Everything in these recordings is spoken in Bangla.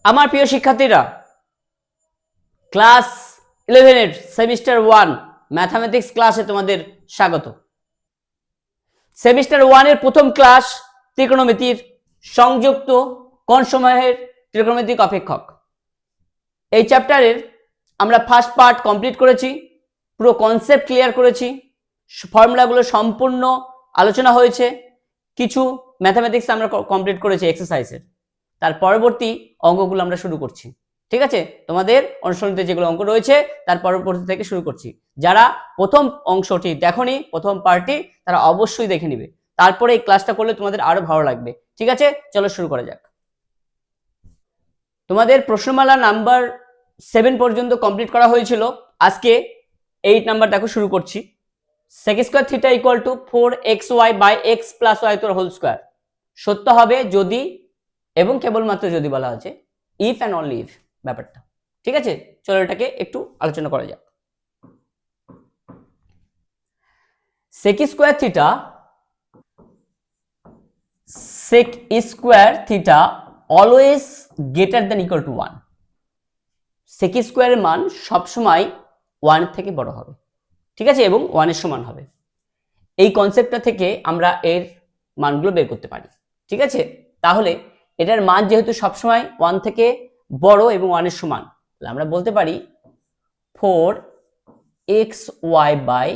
আমার প্রিয় শিক্ষার্থীরা, ক্লাস 11 এর সেমিস্টার 1 ম্যাথমেটিক্স ক্লাসে তোমাদের স্বাগত। সেমিস্টার 1 এর প্রথম ক্লাস ত্রিকোণমিতির সংযুক্ত কোণ সমূহের ত্রিকোণমিতিক অপেক্ষক। এই চ্যাপ্টারের আমরা ফার্স্ট পার্ট কমপ্লিট করেছি, পুরো কনসেপ্ট ক্লিয়ার করেছি, ফর্মুলাগুলো সম্পূর্ণ আলোচনা হয়েছে, কিছু ম্যাথমেটিক্স আমরা কমপ্লিট করেছি এক্সারসাইজের। তার পরবর্তী অঙ্কগুলো আমরা শুরু করছি। ঠিক আছে, তোমাদের অনুশীলনীতে যেগুলো অঙ্ক রয়েছে তার পরবর্তী থেকে শুরু করছি। যারা প্রথম অংশটি দেখোনি, প্রথম পার্টটি, তারা অবশ্যই দেখে নিবে, তারপরে এই ক্লাসটা করলে তোমাদের আরো ভালো লাগবে। ঠিক আছে, চলো শুরু করা যাক। তোমাদের প্রশ্নমালা নাম্বার 7 পর্যন্ত কমপ্লিট করা হয়েছিল। আজকে 8 নাম্বার দেখো শুরু করছি। sec square theta equal to 4xy by x plus y তোর হোল স্কয়ার সত্য হবে যদি এবং কেবলমাত্র যদি বলা হচ্ছে ইফ অ্যান্ড অনলি ইফ ব্যাপারটা। ঠিক আছে, চলো এটাকে একটু আলোচনা করা যাক। sec square theta always greater than equal to 1। sec স্কয়ারের মান সবসময় 1 থেকে বড় হবে। ঠিক আছে, এবং 1 এর সমান হবে। এই কনসেপ্টটা থেকে আমরা এর মানগুলো বের করতে পারি। ঠিক আছে, তাহলে এটার মান যেহেতু সবসময় 1 থেকে বড় এবং 1 এর সমান, তাহলে আমরা বলতে পারি 4xy by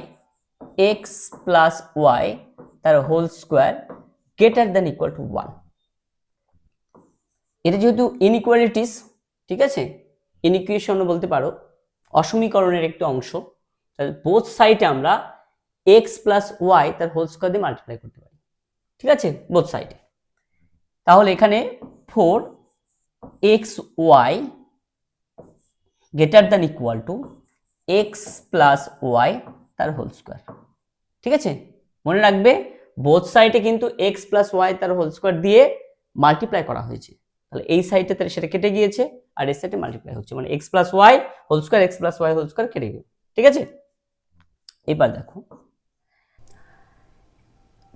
x plus y তার whole square greater than equal to 1। এটা যেহেতু ইনইকুয়ালিটিস, ঠিক আছে, ইনইকুয়েশনও বলতে পারো, অসমীকরণের একটি অংশ, তাহলে বোথ সাইডে আমরা x প্লাস y তার হোল স্কয়ার দিয়ে মাল্টিপ্লাই করতে পারি। ঠিক আছে, বোথ সাইডে। তাহলে এখানে 4xy greater than equal two x plus y তার হোল স্কয়ার। ঠিক আছে, মনে রাখবে বোথ সাইডে কিন্তু x প্লাস y তার হোল স্কয়ার দিয়ে মাল্টিপ্লাই করা হয়েছে। তাহলে এই সাইডে তাহলে সেটা কেটে গিয়েছে, আর এই সাইডে মাল্টিপ্লাই হচ্ছে, মানে x plus y whole square x plus y whole square কেটে গেল। ঠিক আছে, এবার দেখো,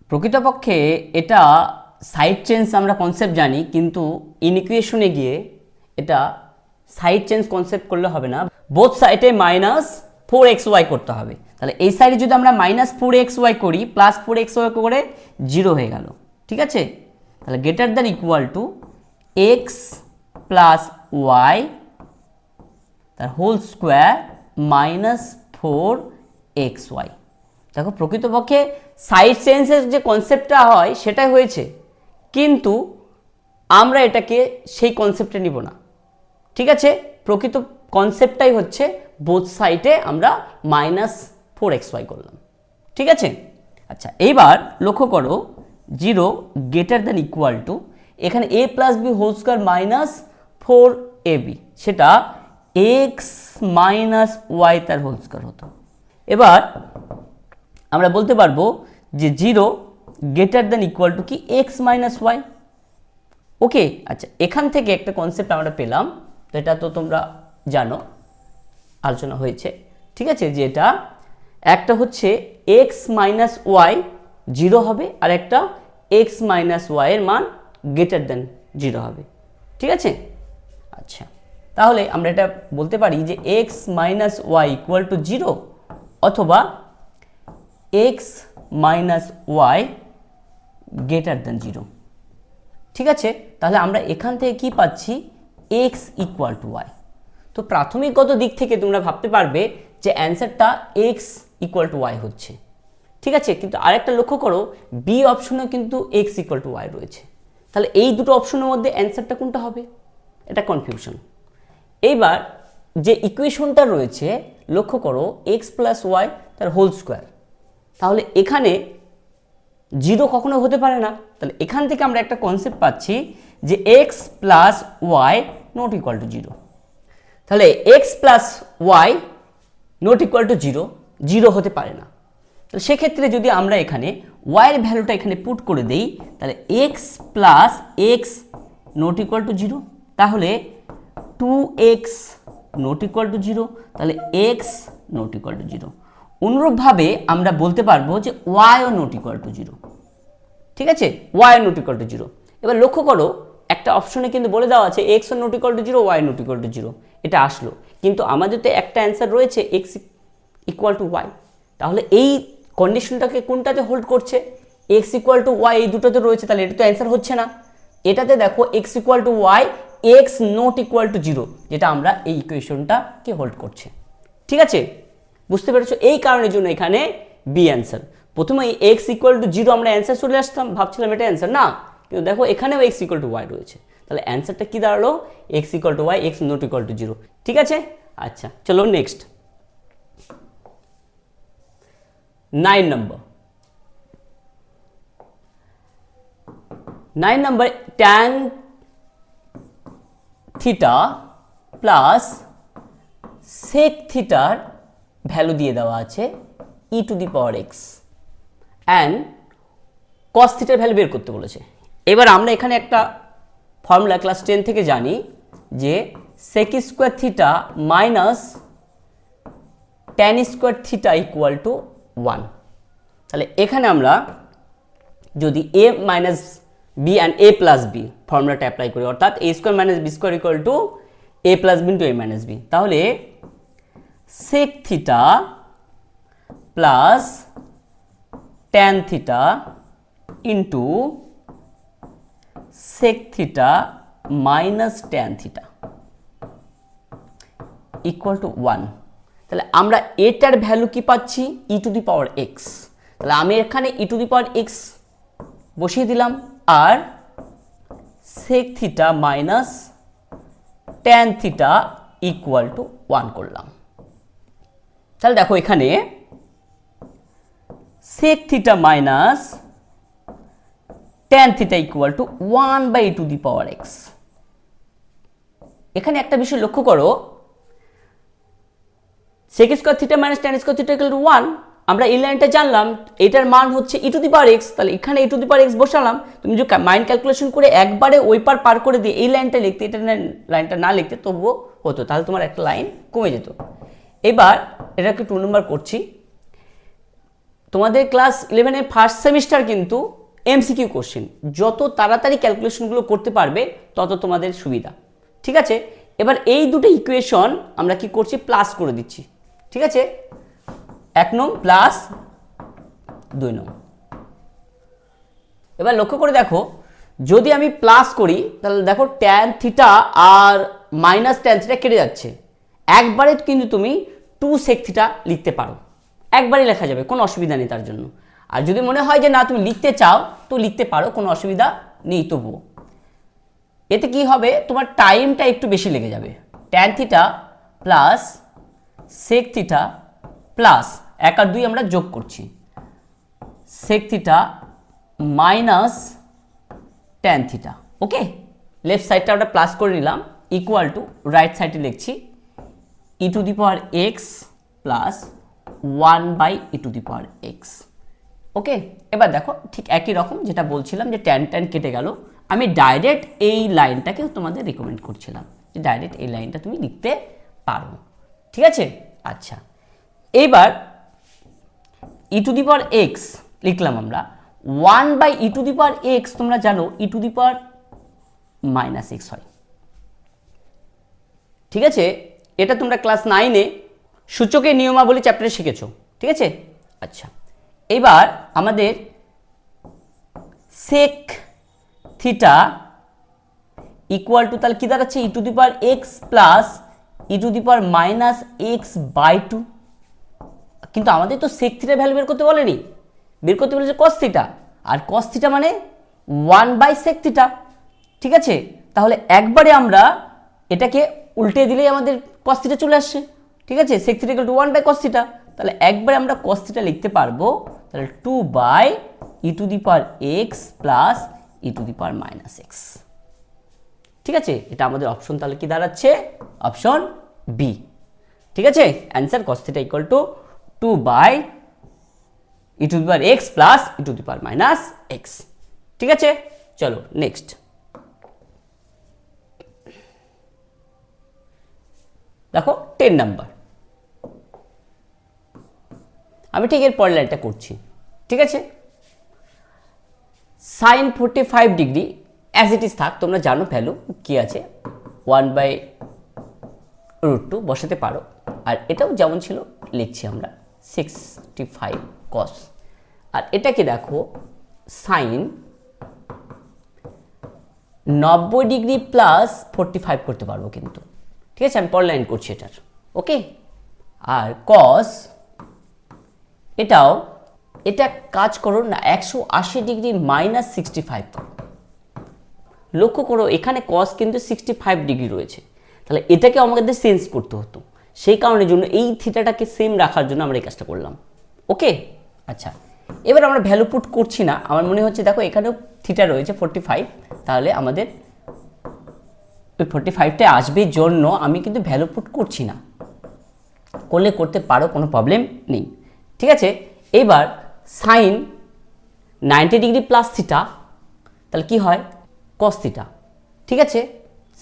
প্রকৃতপক্ষে এটা সাইড চেঞ্জ আমরা কনসেপ্ট জানি, কিন্তু ইনইকুয়েশনে গিয়ে এটা সাইড চেঞ্জ কনসেপ্ট করলে হবে না, বোথ সাইডে মাইনাস 4xy করতে হবে। তাহলে এই সাইডে যদি আমরা মাইনাস 4xy করি, প্লাস 4xy করে 0 হয়ে গেল। ঠিক আছে, তাহলে greater than equal two x plus y তার হোল স্কোয়ার মাইনাস 4xy। দেখো, প্রকৃতপক্ষে সাইড চেঞ্জের যে কনসেপ্টটা হয় সেটাই হয়েছে, কিন্তু আমরা এটাকে সেই কনসেপ্টে নিব না। ঠিক আছে, প্রকৃত কনসেপ্টটাই হচ্ছে বোথ সাইডে আমরা মাইনাস 4xy করলাম। ঠিক আছে, আচ্ছা, এইবার লক্ষ্য করো 0 গ্রেটার দ্যান ইকুয়াল টু এখানে a plus B whole square minus 4ab, সেটা x মাইনাস y তার হোল স্কোয়ার হতো। এবার আমরা বলতে পারবো যে 0 গ্রেটার দ্যান ইকুয়াল টু কি x মাইনাস ওয়াই। ওকে, আচ্ছা, এখান থেকে একটা কনসেপ্ট আমরা পেলাম, তো এটা তো তোমরা জানো, আলোচনা হয়েছে। ঠিক আছে, যে এটা একটা হচ্ছে x মাইনাস ওয়াই 0 হবে, আর একটা x মাইনাস ওয়াই এর মান গ্রেটার দ্যান 0 হবে। ঠিক আছে, আচ্ছা, তাহলে আমরা এটা বলতে পারি যে x minus Y equal to 0 অথবা x minus Y greater than 0। ঠিক আছে, তাহলে আমরা এখান থেকে কি পাচ্ছি, x ইকুয়াল টু ওয়াই। তো প্রাথমিকগত দিক থেকে তোমরা ভাবতে পারবে যে অ্যান্সারটা x ইকুয়াল টু ওয়াই হচ্ছে। ঠিক আছে, কিন্তু আরেকটা লক্ষ্য করো, বি অপশনেও কিন্তু x ইকুয়াল টু ওয়াই রয়েছে। তাহলে এই দুটো অপশনের মধ্যে অ্যান্সারটা কোনটা হবে, এটা কনফিউশন। এইবার যে ইকুয়েশনটা রয়েছে লক্ষ্য করো, x প্লাস ওয়াই তার হোল স্কোয়ার, তাহলে এখানে 0 কখনো হতে পারে না। তাহলে এখান থেকে আমরা একটা কনসেপ্ট পাচ্ছি যে x plus Y not equal to 0। তাহলে x plus Y not equal to 0 হতে পারে না। তাহলে সেক্ষেত্রে যদি আমরা এখানে y এর ভ্যালুটা এখানে পুট করে দেই, তাহলে x plus x not equal to 0, তাহলে 2x নট ইকুয়াল টু 0, তাহলে x নট ইকুয়াল টু 0। অনুরূপভাবে আমরা বলতে পারবো যে y ও নট ইকুয়াল টু 0। ঠিক আছে, y নট ইকুয়াল টু 0। এবার লক্ষ্য করো, একটা অপশনে কিন্তু বলে দেওয়া আছে X not equal to zero, Y not equal to zero, এটা আসলো, কিন্তু আমাদের তো একটা অ্যান্সার রয়েছে এক্স ইকুয়াল টু ওয়াই। তাহলে এই কন্ডিশনটাকে কোনটাতে হোল্ড করছে? এক্স ইকুয়াল টু ওয়াই, এই দুটোতে রয়েছে, তাহলে এটা তো অ্যান্সার হচ্ছে না। এটাতে দেখো X equal to Y, x not equal to zero, যেটা আমরা এই ইকুয়েশনটাকে হোল্ড করছে। ঠিক আছে, বুঝতে পেরেছো? এই কারণের জন্য এখানে বি অ্যান্সার। প্রথমে এক্স ইকুয়াল টু জিরো আমরা অ্যান্সার চলে আসতাম, ভাবছিলাম এটা অ্যান্সার না, কিন্তু দেখো এখানেও এক্স ইকুয়াল টু ওয়াই রয়েছে, তাহলে অ্যান্সারটা কি দাঁড়ালো? X equal to Y, x not equal to zero. ঠিক আছে, আচ্ছা চলো নেক্সট 9 নম্বর। 9 নম্বর, ট্যান থিটা প্লাস সেক থিটার ভ্যালু দিয়ে দেওয়া আছে e to the power x and cos থিটার ভ্যালু বের করতে বলেছে। এবার আমরা এখানে একটা ফর্মুলা ক্লাস 10 থেকে জানি যে sec square theta minus tan square theta equal to 1। তাহলে এখানে আমরা যদি A minus B and A plus B ফর্মুলাটা অ্যাপ্লাই করি, অর্থাৎ A square minus B square equal to A plus B into A minus B, তাহলে sec theta plus tan theta into sec theta minus tan theta equal to 1। তাহলে আমরা এটার ভ্যালু কি পাচ্ছি? E to the power x. তাহলে আমি এখানে ই টু দি পাওয়ার এক্স বসিয়ে দিলাম, আর sec theta minus tan theta equal to 1 করলাম। তাহলে দেখো এখানে sec theta minus tan theta equal to 1 by e to the power x. এখানে একটা বিষয় লক্ষ্য করো, sec square theta minus tan square theta equal to 1, আমরা এই লাইনটা জানলাম, এটার মান হচ্ছে ই টু দি পাওয়ার এক্স, তাহলে এখানে ই টু দি পাওয়ার এক্স বসালাম। তুমি যদি মাইন্ড ক্যালকুলেশন করে একবারে ওই পার করে দিয়ে এই লাইনটা লিখতে, এটা লাইনটা না লিখতে তবুও হতো, তাহলে তোমার একটা লাইন কমে যেত। এবার এটাকে 2 নম্বর করছি। তোমাদের ক্লাস 11-এর ফার্স্ট সেমিস্টার কিন্তু এমসিকিউ কোশ্চেন, যত তাড়াতাড়ি ক্যালকুলেশনগুলো করতে পারবে তত তোমাদের সুবিধা। ঠিক আছে, এবার এই দুটো ইকুয়েশন আমরা কি করছি? প্লাস করে দিচ্ছি। ঠিক আছে, 1 নং প্লাস 2 নং। এবার লক্ষ্য করে দেখো, যদি আমি প্লাস করি তাহলে দেখো ট্যান থিটা আর মাইনাস ট্যান থিটা কেটে যাচ্ছে, একবারে কিন্তু তুমি 2 সেক থিটা লিখতে পারো, একবারে লেখা যাবে, কোনো অসুবিধা নেই তার জন্য। আর যদি মনে হয় যে না তুমি লিখতে চাও তো লিখতে পারো, কোনো অসুবিধা নেই তবুও। এতে কি হবে? তোমার টাইমটা একটু বেশি লেগে যাবে। Tan theta plus sec theta plus 1 আর 2 আমরা যোগ করছি, sec theta minus tan theta. Okay, left সাইডটা আমরা প্লাস করে নিলাম, ইকুয়াল টু রাইট সাইডে লিখছি e to the power x plus 1 by e to the power x. Okay, এবার দেখো ঠিক একই রকম যেটা বলছিলাম যে ট্যান ট্যান কেটে গেল, আমি ডাইরেক্ট এই লাইনটাকে তোমাদের রিকমেন্ড করছিলাম যে ডাইরেক্ট এই লাইনটা তুমি লিখতে পারো। ঠিক আছে, আচ্ছা এইবার ই টু দি পাওয়ার এক্স লিখলাম আমরা, 1 by e to the power x তোমরা জানো e to the power minus x হয়। ঠিক আছে, এটা তোমরা ক্লাস 9-এ সূচকের নিয়মাবলী চ্যাপ্টারে শিখেছো। ঠিক আছে, আচ্ছা এবার আমাদের সেক থিটা ইকুয়াল টু তাহলে কি দাঁড়াচ্ছে? E to the power x plus e to the power minus x by 2। কিন্তু আমাদের তো সেক থিটার ভ্যালু বের করতে বলেনি, বের করতে বলেছে কস থিটা, আর কস থিটা মানে 1 বাই সেক থিটা। ঠিক আছে, তাহলে একবারে আমরা এটাকে উল্টে দিলেই আমাদের কস থিটা চলে আসছে। ঠিক আছে, sec theta equal to 1 by cos theta, তাহলে একবারে আমরা কস থিটা লিখতে পারবো, তাহলে 2 by e to the power x plus e to the power minus x. ঠিক আছে, এটা আমাদের অপশন তাহলে কি দাঁড়াচ্ছে? Option B. ঠিক আছে, answer cos θ equal to 2 by e to the power x plus e to the power minus x. ঠিক আছে, চলো নেক্সট। দেখো 10 নাম্বার, আমি ঠিক এর পরের লাইনটা করছি। ঠিক আছে, sin 45 degree as it is থাক, তোমরা জানো ভ্যালু কি আছে, 1/√2 বসাতে পারো। আর এটাও যেমন ছিল লিখছি আমরা 65 কস। আর এটাকে দেখো সাইন 90 ডিগ্রি প্লাস 45 করতে পারবো কিন্তু, ঠিক আছে, আমি পরের লাইন করছি এটার, ওকে। আর কস এটাও, এটা কাজ করো না 180 ডিগ্রি মাইনাস 65 করো। লক্ষ্য করো এখানে কস কিন্তু 65 ডিগ্রি রয়েছে, তাহলে এটাকে আমাদের চেঞ্জ করতে হতো, সেই কারণের জন্য এই থিটাটাকে সেম রাখার জন্য আমরা এই কাজটা করলাম, ওকে। আচ্ছা, এবার আমরা ভ্যালু পুট করছি না, আমার মনে হচ্ছে দেখো এখানেও থিটা রয়েছে 45, তাহলে আমাদের ওই 45টা আসবে জন্য আমি কিন্তু ভ্যালু পুট করছি না, করলে করতে পারো, কোনো প্রবলেম নেই, ঠিক আছে। এবার সাইন 90 ডিগ্রি প্লাস থিটা, তাহলে কি হয় কস থিটা, ঠিক আছে।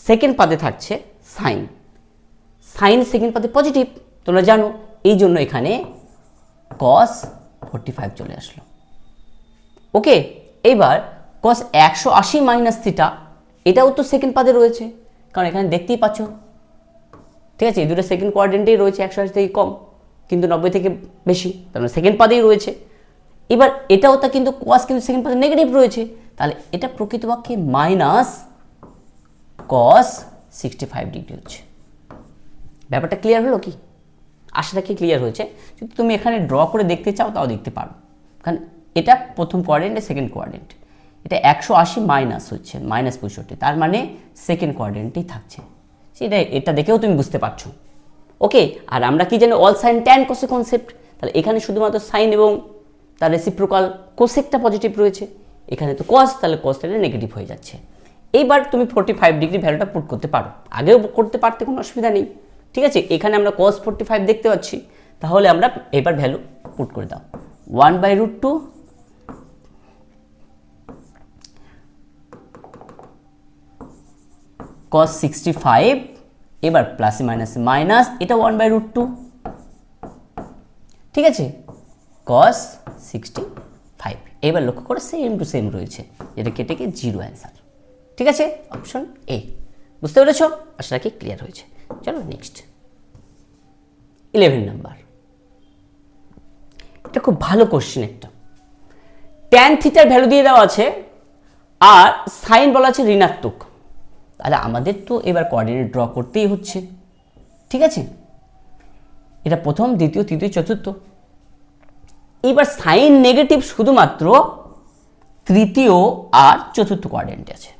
সেকেন্ড পাদে থাকছে সাইন, সাইন সেকেন্ড পাদে পজিটিভ তোমরা জানো, এই জন্য এখানে কস 45 চলে আসলো, ওকে। এবার কস 180 মাইনাস থিটা, এটাও তো সেকেন্ড পাদে রয়েছে, কারণ এখানে দেখতেই পাচ্ছ, ঠিক আছে, এই দুটো সেকেন্ড কোয়াড্রেন্টেই রয়েছে, 180 থেকে কম কিন্তু 90 থেকে বেশি, তার মানে সেকেন্ড পাদেই রয়েছে। এবার এটাও তা কিন্তু কস কিন্তু সেকেন্ড পাদে নেগেটিভ রয়েছে, তাহলে এটা প্রকৃতপক্ষে মাইনাস কস 65 ডিগ্রি হচ্ছে। ব্যাপারটা ক্লিয়ার হলো কি? আশা রাখি ক্লিয়ার হয়েছে। যদি তুমি এখানে ড্র করে দেখতে চাও তাও দেখতে পারো, কারণ এটা প্রথম কোয়াড্রেন্ট, সেকেন্ড কোয়াড্রেন্ট, এটা 180 মাইনাস হচ্ছে মাইনাস 65, তার মানে সেকেন্ড কোয়াড্রেন্টেই থাকছে, সেটা এটা দেখেও তুমি বুঝতে পারছো, ওকে। আর আমরা কি জানি all sign tan cosec concept, তাহলে এখানে শুধুমাত্র সাইন এবং তার রেসিপ্রোকাল কোসেকটা পজিটিভ রয়েছে, এখানে তো কস, তাহলে কসটা নেগেটিভ হয়ে যাচ্ছে। এইবার তুমি 45 ডিগ্রি ভ্যালুটা পুট করতে পারো, আগেও করতে পারতে কোনো অসুবিধা নেই, ঠিক আছে। এখানে আমরা cos 45 দেখতে পাচ্ছি, তাহলে আমরা এবার ভ্যালু পুট করে দাও 1/√2 cos 65, এবার প্লাসে মাইনাসে মাইনাস, এটা 1/√2, ঠিক আছে, cos 65। এবার লক্ষ্য করে সেম টু সেম রয়েছে, যেটা কেটে গিয়ে 0 অ্যান্সার, ঠিক আছে, অপশন এ। বুঝতে পেরেছ? আশা রাখি ক্লিয়ার হয়েছে। চলো নেক্সট 11 নাম্বার, এটা খুব ভালো কোশ্চেন একটা। ট্যান থিটার ভ্যালু দিয়ে দেওয়া আছে আর সাইন বলা আছে ঋণাত্মক, তাহলে আমাদের তো এবার কোঅর্ডিনেট ড্র করতেই হচ্ছে, ঠিক আছে। এটা প্রথম, দ্বিতীয়, তৃতীয়, চতুর্থ। এবার সাইন নেগেটিভ শুধুমাত্র তৃতীয় আর চতুর্থ কোয়াড্রেন্টে আছে,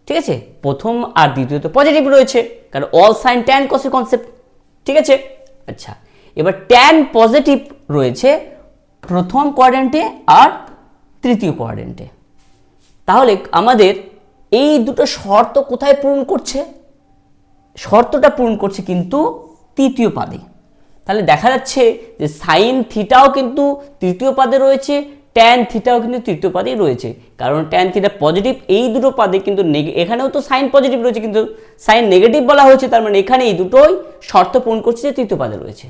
ঠিক আছে। প্রথম আর দ্বিতীয় তো পজিটিভ রয়েছে, কারণ অল সাইন ট্যান কোসের কনসেপ্ট, ঠিক আছে। আচ্ছা, এবার ট্যান পজিটিভ রয়েছে প্রথম কোয়াড্রেন্টে আর তৃতীয় কোয়াড্রেন্টে, তাহলে আমাদের এই দুটো শর্ত কোথায় পূরণ করছে? শর্তটা পূরণ করছে কিন্তু তৃতীয় পাদে, তাহলে দেখা যাচ্ছে যে সাইন থিটাও কিন্তু তৃতীয় পাদে রয়েছে, ট্যান থিটাও কিন্তু তৃতীয় পাদেই রয়েছে, কারণ ট্যান থিটা পজিটিভ এই দুটো পাদে কিন্তু এখানেও তো সাইন পজিটিভ রয়েছে কিন্তু সাইন নেগেটিভ বলা হয়েছে, তার মানে এখানে এই দুটোই শর্ত পূরণ করছে যে তৃতীয় পাদে রয়েছে,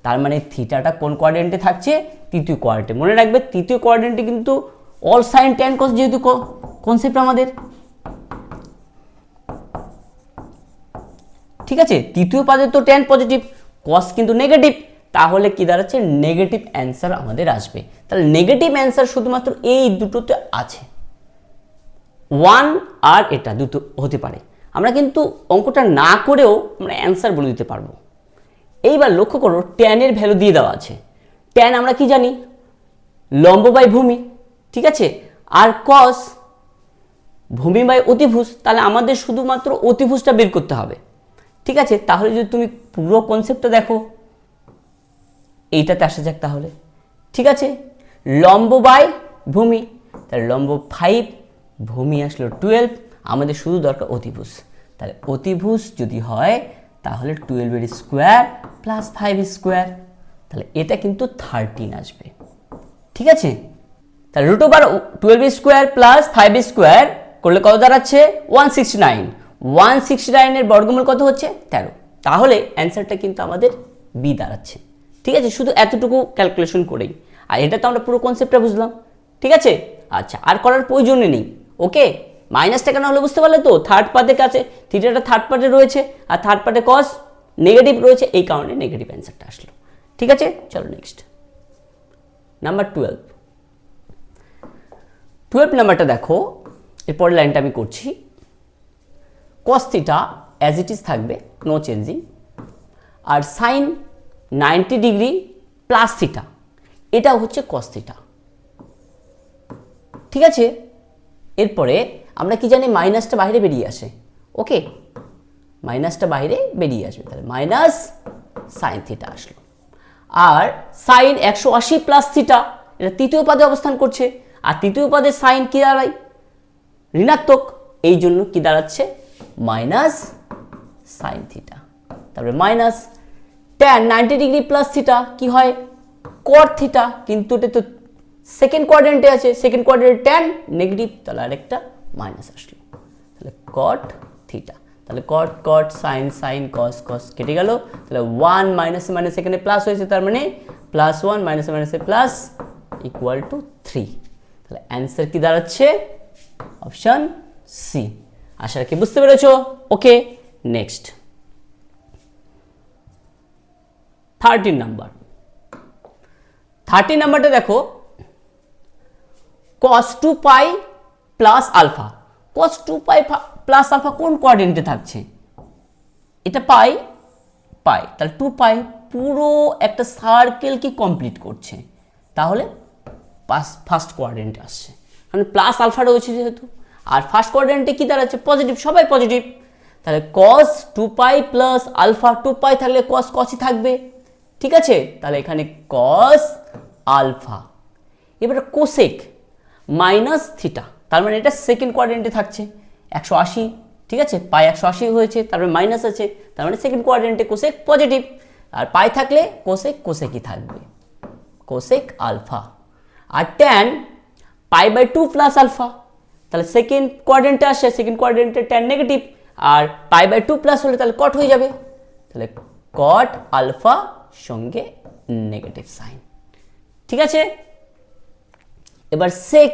তার মানে থিটাটা কোন কোয়াড্রেন্টে থাকছে? তৃতীয় কোয়াড্রেন্টে। মনে রাখবে তৃতীয় কোয়াড্রেন্টে কিন্তু অল সাইন ট্যান কস যেহেতু কনসেপ্ট আমাদের, ঠিক আছে। তৃতীয় পাদে তো ট্যান পজিটিভ, কস কিন্তু নেগেটিভ, তাহলে কি দাঁড়াচ্ছে? নেগেটিভ অ্যান্সার আমাদের আসবে। তাহলে নেগেটিভ অ্যান্সার শুধুমাত্র এই দুটোতে আছে, 1 আর এটা দুটো হতে পারে। আমরা কিন্তু অঙ্কটা না করেও আমরা অ্যান্সার বলে দিতে পারবো। এইবার লক্ষ্য করো ট্যানের ভ্যালু দিয়ে দেওয়া আছে, ট্যান আমরা কি জানি? লম্ব বাই ভূমি, ঠিক আছে। আর কস ভূমি বাই অতিভুজ, তাহলে আমাদের শুধুমাত্র অতিভুজটা বের করতে হবে, ঠিক আছে। তাহলে যদি তুমি পুরো কনসেপ্টটা দেখো, এইটাতে আসা যাক তাহলে, ঠিক আছে। লম্ব বাই ভূমি, তাহলে লম্ব 5, ভূমি আসলো 12, আমাদের শুধু দরকার অতিভুজ, তাহলে অতিভুজ যদি হয় তাহলে 12 স্কোয়ার প্লাস 5 স্কোয়ার, তাহলে এটা কিন্তু 13 আসবে, ঠিক আছে। তাহলে √12 স্কোয়ার প্লাস 5 স্কোয়ার করলে কত দাঁড়াচ্ছে? 169, 169 এর বর্গমূল কত হচ্ছে? 13, তাহলে অ্যান্সারটা কিন্তু আমাদের বি দাঁড়াচ্ছে, ঠিক আছে। শুধু এতটুকু ক্যালকুলেশন করেই, আর এটা তো আমরা পুরো কনসেপ্টটা বুঝলাম, ঠিক আছে। আচ্ছা, আর করার প্রয়োজনই নেই, ওকে। মাইনাসটা কেন হলো বুঝতে পারলে তো, থার্ড পার্টের কাছে থিটাটা থার্ড পার্টে রয়েছে আর থার্ড পার্টে কস নেগেটিভ রয়েছে, এই কারণে নেগেটিভ অ্যান্সারটা আসলো। ঠিক আছে, চলো নেক্সট নাম্বার 12 নাম্বারটা দেখো, এরপরের লাইনটা আমি করছি। Cos theta as it is থাকবে, নো চেঞ্জিং, আর সাইন 90 ডিগ্রি প্লাস থিটা, এটা হচ্ছে কস থিটা। ঠিক আছে, এরপরে আমরা কি জানি, মাইনাসটা বাইরে বেরিয়ে আসে। ওকে, মাইনাসটা বাইরে বেরিয়ে আসবে, তাহলে মাইনাস সাইন থিটা আসলো। আর সাইন 180 প্লাস থিটা, এটা তৃতীয় পদে অবস্থান করছে, আর তৃতীয় পদে সাইন কি দাঁড়ায়, ঋণাত্মক, এই জন্য কি দাঁড়াচ্ছে মাইনাস সাইন থিটা। তারপরে minus tan 90 degree plus theta কি হয়, কট থিটা, কিন্তু এটা তো সেকেন্ড কোয়াড্রেন্টে আছে, সেকেন্ড কোয়াড্রেন্টে ট্যান নেগেটিভ, তাহলে আরেকটা মাইনাস আসলো, তাহলে কট থিটা। তাহলে কট কট সাইন সাইন কস কস কেটে গেল, তাহলে 1 মাইনাসে মাইনাস এখানে প্লাস হয়েছে, তার মানে +1 মাইনাসে মাইনাসে প্লাস ইকুয়াল টু 3। তাহলে অ্যান্সার কি দাঁড়াচ্ছে, অপশন সি। আশা রাখি বুঝতে পেরেছো। ওকে, নেক্সট 13 নাম্বারটা দেখো, cos 2π plus alpha. cos 2π plus alpha কোন কোয়াড্রেন্টে থাকছে, এটা পাই, তাহলে 2π পুরো একটা সার্কেল কি কমপ্লিট করছে, তাহলে ফার্স্ট কোয়াড্রেন্টে আসছে, কারণ প্লাস আলফা রয়েছে যেহেতু, আর ফার্স্ট কোয়াড্রেন্টে কি দাঁড়াচ্ছে, পজিটিভ, সবাই পজিটিভ, তাহলে cos 2π প্লাস আলফা, 2π থাকলে cos cosই থাকবে। ঠিক আছে, তাহলে এখানে cos আলফা। এবার কোসেক মাইনাস থিটা, তার মানে এটা সেকেন্ড কোয়াড্রেন্টে থাকছে 180। ঠিক আছে, পাই 180 হয়েছে, তারপরে মাইনাস আছে, তার মানে সেকেন্ড কোয়াড্রেন্টে কোসেক পজিটিভ, আর পাই থাকলে কোসেকই থাকবে, কোসেক আলফা। আর ট্যান π/2 প্লাস আলফা, তাহলে সেকেন্ড কোয়াড্রেন্টে আসে, সেকেন্ড কোয়াড্রেন্টে ট্যান নেগেটিভ, আর π/2 প্লাস হলে তাহলে কট হয়ে যাবে, তাহলে কট আলফা সঙ্গে নেগেটিভ সাইন। ঠিক আছে, এবার সেক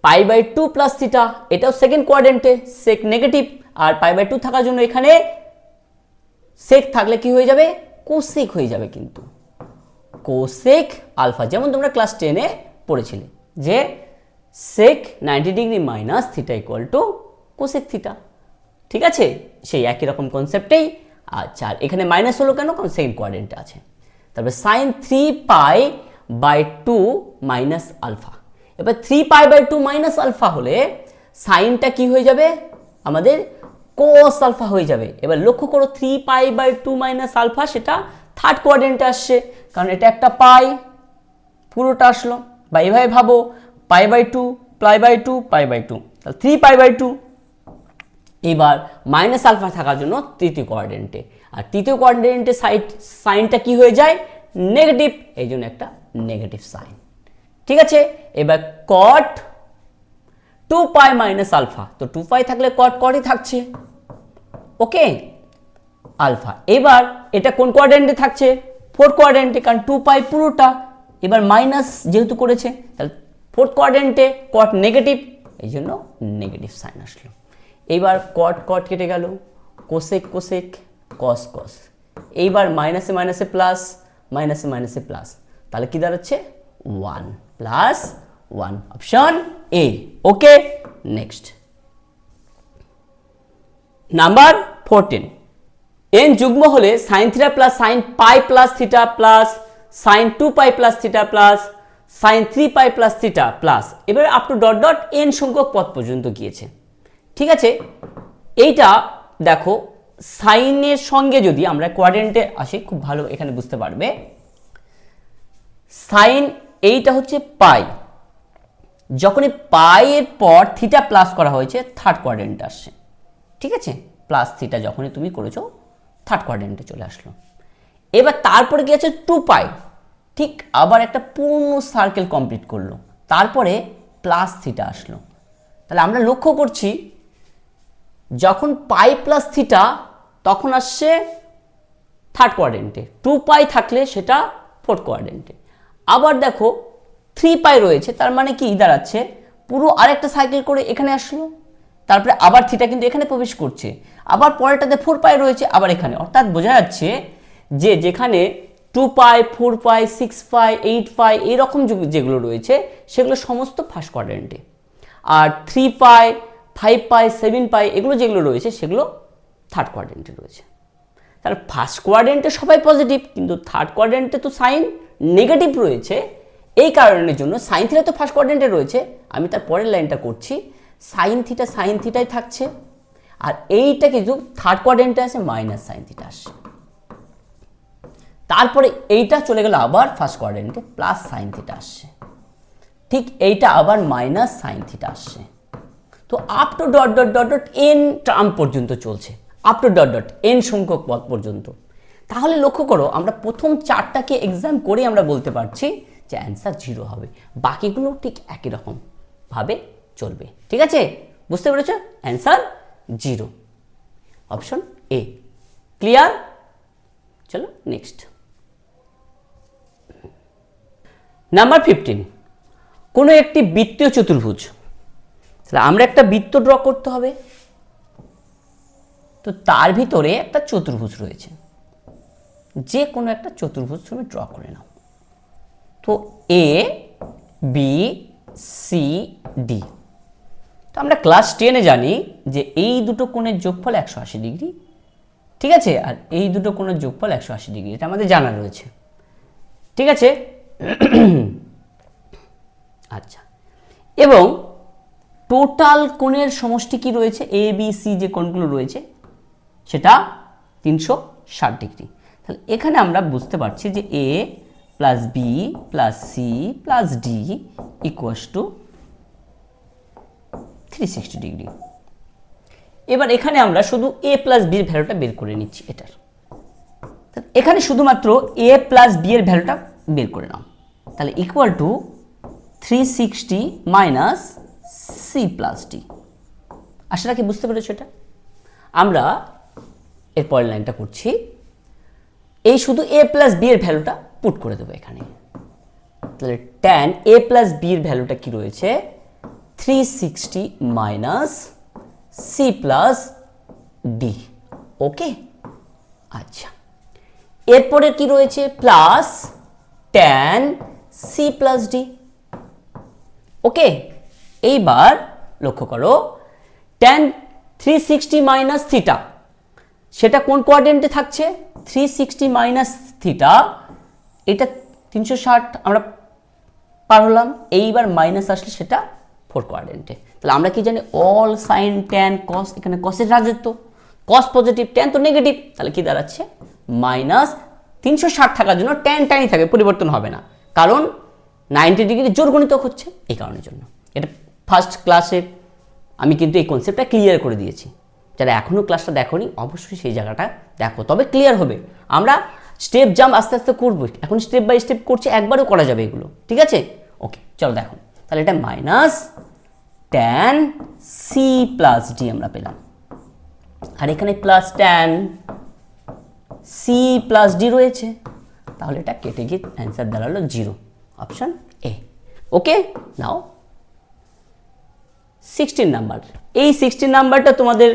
π/2 প্লাস থিটা, এটাও সেকেন্ড কোয়াড্রেন্টে, সেক নেগেটিভ, আর π/2 থাকার জন্য এখানে সেক থাকলে কি হয়ে যাবে, কোসেক হয়ে যাবে, কিন্তু কোসেক আলফা, যেমন তোমরা ক্লাস 10-এ পড়েছিলে যে সেক 90 degree minus theta equal two cosec theta. ঠিক আছে, সেই একই রকম কনসেপ্টেই। আচ্ছা, আর এখানে মাইনাস হলো কেন, কারণ সেকেন্ড কোয়াড্রেন্টে আছে। তারপরে সাইন 3π/2 মাইনাস আলফা। এবার 3π/2 মাইনাস আলফা হলে সাইনটা কি হয়ে যাবে, আমাদের কোস আলফা হয়ে যাবে। এবার লক্ষ্য করো 3π/2 মাইনাস আলফা, সেটা থার্ড কোয়াড্রেন্টে আসছে, কারণ এটা একটা পাই, পুরোটা আসলো, বা এভাবে ভাবো π/2 π/2 π/2, তাহলে 3π/2। এবার মাইনাস আলফা থাকার জন্য তৃতীয় কোয়াড্রেন্টে, আর তৃতীয় কোয়াড্রেন্টে সাইনটা কি হয়ে যায়, নেগেটিভ, এই জন্য একটা নেগেটিভ সাইন। ঠিক আছে, এবার কট 2π মাইনাস আলফা, তো 2π থাকলে কটই থাকছে। ওকে, আলফা। এবার এটা কোন কোয়াড্রেন্টে থাকছে, ফোর্থ কোয়াড্রেন্টে, কারণ 2π পুরোটা, এবার মাইনাস যেহেতু করেছে, তাহলে ফোর্থ কোয়াড্রেন্টে কট নেগেটিভ, এই জন্য নেগেটিভ সাইন আসলো। এইবার কট কেটে গেল, কোসেক কস কস, এইবার মাইনাসে মাইনাসে প্লাস, মাইনাসে মাইনাসে প্লাস, তাহলে কি দাঁড়াচ্ছে 1 plus 1, option A. Okay, next number 14, n যুগ্ম হলে sine theta plus sine pi plus theta plus sine 2π plus theta plus sine 3π plus theta plus, এবার up to dot dot n সংখ্যক পদ পর্যন্ত গিয়েছে। ঠিক আছে, এইটা দেখো সাইনের সঙ্গে যদি আমরা কোয়াড্রেন্টে আসি, খুব ভালো এখানে বুঝতে পারবে, সাইন এইটা হচ্ছে পাই, যখনই পাই এর পর থিটা প্লাস করা হয়েছে থার্ড কোয়াড্রেন্টে আসছে। ঠিক আছে, প্লাস থিটা যখনই তুমি করেছো থার্ড কোয়াড্রেন্টে চলে আসলো। এবার তারপরে গিয়েছে 2π, ঠিক আবার একটা পূর্ণ সার্কেল কমপ্লিট করলো, তারপরে প্লাস থিটা আসলো। তাহলে আমরা লক্ষ্য করছি যখন পাই প্লাস থিটা তখন আসছে থার্ড কোয়াড্রেন্টে, 2π থাকলে সেটা ফোর্থ কোয়াড্রেন্টে। আবার দেখো 3π রয়েছে, তার মানে কি দাঁড়াচ্ছে পুরো আরেকটা সাইকেল করে এখানে আসলো, তারপরে আবার থিটা কিন্তু এখানে প্রবেশ করছে, আবার পরেরটাতে 4 পাই রয়েছে আবার এখানে, অর্থাৎ বোঝা যাচ্ছে যে যেখানে 2 পাই 4 পাই 6 পাই 8 পাই এইরকম যেগুলো রয়েছে সেগুলো সমস্ত ফার্স্ট কোয়াড্রেন্টে, আর 3 পাই 5 পাই 7 পাই এগুলো যেগুলো রয়েছে সেগুলো থার্ড কোয়াড্রেন্টে রয়েছে। তাহলে ফার্স্ট কোয়াড্রেন্টে সবাই পজিটিভ, কিন্তু থার্ড কোয়াড্রেন্টে তো সাইন নেগেটিভ রয়েছে। এই কারণের জন্য সাইন থিটা তো ফার্স্ট কোয়াড্রেন্টে রয়েছে, আমি তার পরের লাইনটা করছি, সাইন থিটাই থাকছে, আর এইটা কিন্তু থার্ড কোয়াড্রেন্টে আছে মাইনাস সাইন থিটা আসছে। তারপরে এইটা চলে গেল আবার ফার্স্ট কোয়াড্রেন্টে প্লাস সাইন থিটা আসছে, ঠিক এইটা আবার মাইনাস সাইন থিটা আসছে। তো up to dot dot dot dot N term পর্যন্ত চলছে, up to dot dot n সংখ্যক পদ পর্যন্ত। তাহলে লক্ষ্য করো আমরা প্রথম চারটাকে এক্সাম করে আমরা বলতে পারছি যে অ্যান্সার 0 হবে, বাকিগুলো ঠিক একই রকম ভাবে চলবে। ঠিক আছে, বুঝতে পেরেছ? Answer 0, option A. ক্লিয়ার? চলো নেক্সট। নাম্বার 15, কোনো একটি বৃত্তীয় চতুর্ভুজ। তাহলে আমরা একটা বৃত্ত ড্র করতে হবে, তো তার ভিতরে একটা চতুর্ভুজ রয়েছে, যে কোনো একটা চতুর্ভুজ তুমি ড্র করে নাও। তো এ বি সি ডি, তো আমরা ক্লাস 10-এ জানি যে এই দুটো কোণের যোগফল 180 ডিগ্রি, ঠিক আছে, আর এই দুটো কোণের যোগফল 180 ডিগ্রি, এটা আমাদের জানা রয়েছে। ঠিক আছে, আচ্ছা, এবং টোটাল কোণের সমষ্টি কি রয়েছে, এ বি সি যে কোণগুলো রয়েছে সেটা 360 ডিগ্রি। তাহলে এখানে আমরা বুঝতে পারছি যে A plus B plus C plus D equals to 360 degree. এবার এখানে আমরা শুধু এ প্লাস বির ভ্যালুটা বের করে নিচ্ছি এটার, এখানে শুধুমাত্র এ প্লাস বি এর ভ্যালুটা বের করে নাও, তাহলে equal to 360 minus C plus D. আশা রাখি বুঝতে পেরেছো এটা। আমরা এর পরের লাইনটা করছি, এই শুধু এ প্লাস বি এর ভ্যালুটা পুট করে দেবো এখানে, তাহলে tan এ প্লাস বি এর ভ্যালুটা কি রয়েছে 360 minus C plus D. Okay, আচ্ছা, এরপরে কি রয়েছে plus tan C plus D. Okay, এইবার লক্ষ্য করো tan 360 মাইনাস থিটা, সেটা কোন কোয়াড্রেন্টে থাকছে 360 মাইনাস থিটা, এটা 360 আমরা পার হলাম, এইবার মাইনাস আসলে সেটা 4 কোয়াড্রেন্টে। তাহলে আমরা কি জানি অল সাইন ট্যান কস, এখানে কসের রাজত্ব, কস পজিটিভ ট্যান তো নেগেটিভ, তাহলে কি দাঁড়াচ্ছে মাইনাস 360 থাকার জন্য ট্যান ট্যানই থাকবে, পরিবর্তন হবে না, কারণ 90 ডিগ্রি জোর গণিতক হচ্ছে এই কারণের জন্য। এটা ফার্স্ট ক্লাসে আমি কিন্তু এই কনসেপ্টটা ক্লিয়ার করে দিয়েছি, যারা এখনও ক্লাসটা দেখোনি অবশ্যই সেই জায়গাটা দেখো, তবে ক্লিয়ার হবে। আমরা স্টেপ জাম্প আস্তে আস্তে করবো, এখন স্টেপ বাই স্টেপ করছি, একবারও করা যাবে এগুলো, ঠিক আছে। ওকে, চলো দেখো, তাহলে এটা minus tan C plus D আমরা পেলাম, আর এখানে plus tan C plus D রয়েছে, তাহলে এটা কেটে গিয়ে অ্যান্সার দাঁড়ালো 0, option A. Okay, now 16 number, এই 16 নাম্বারটা তোমাদের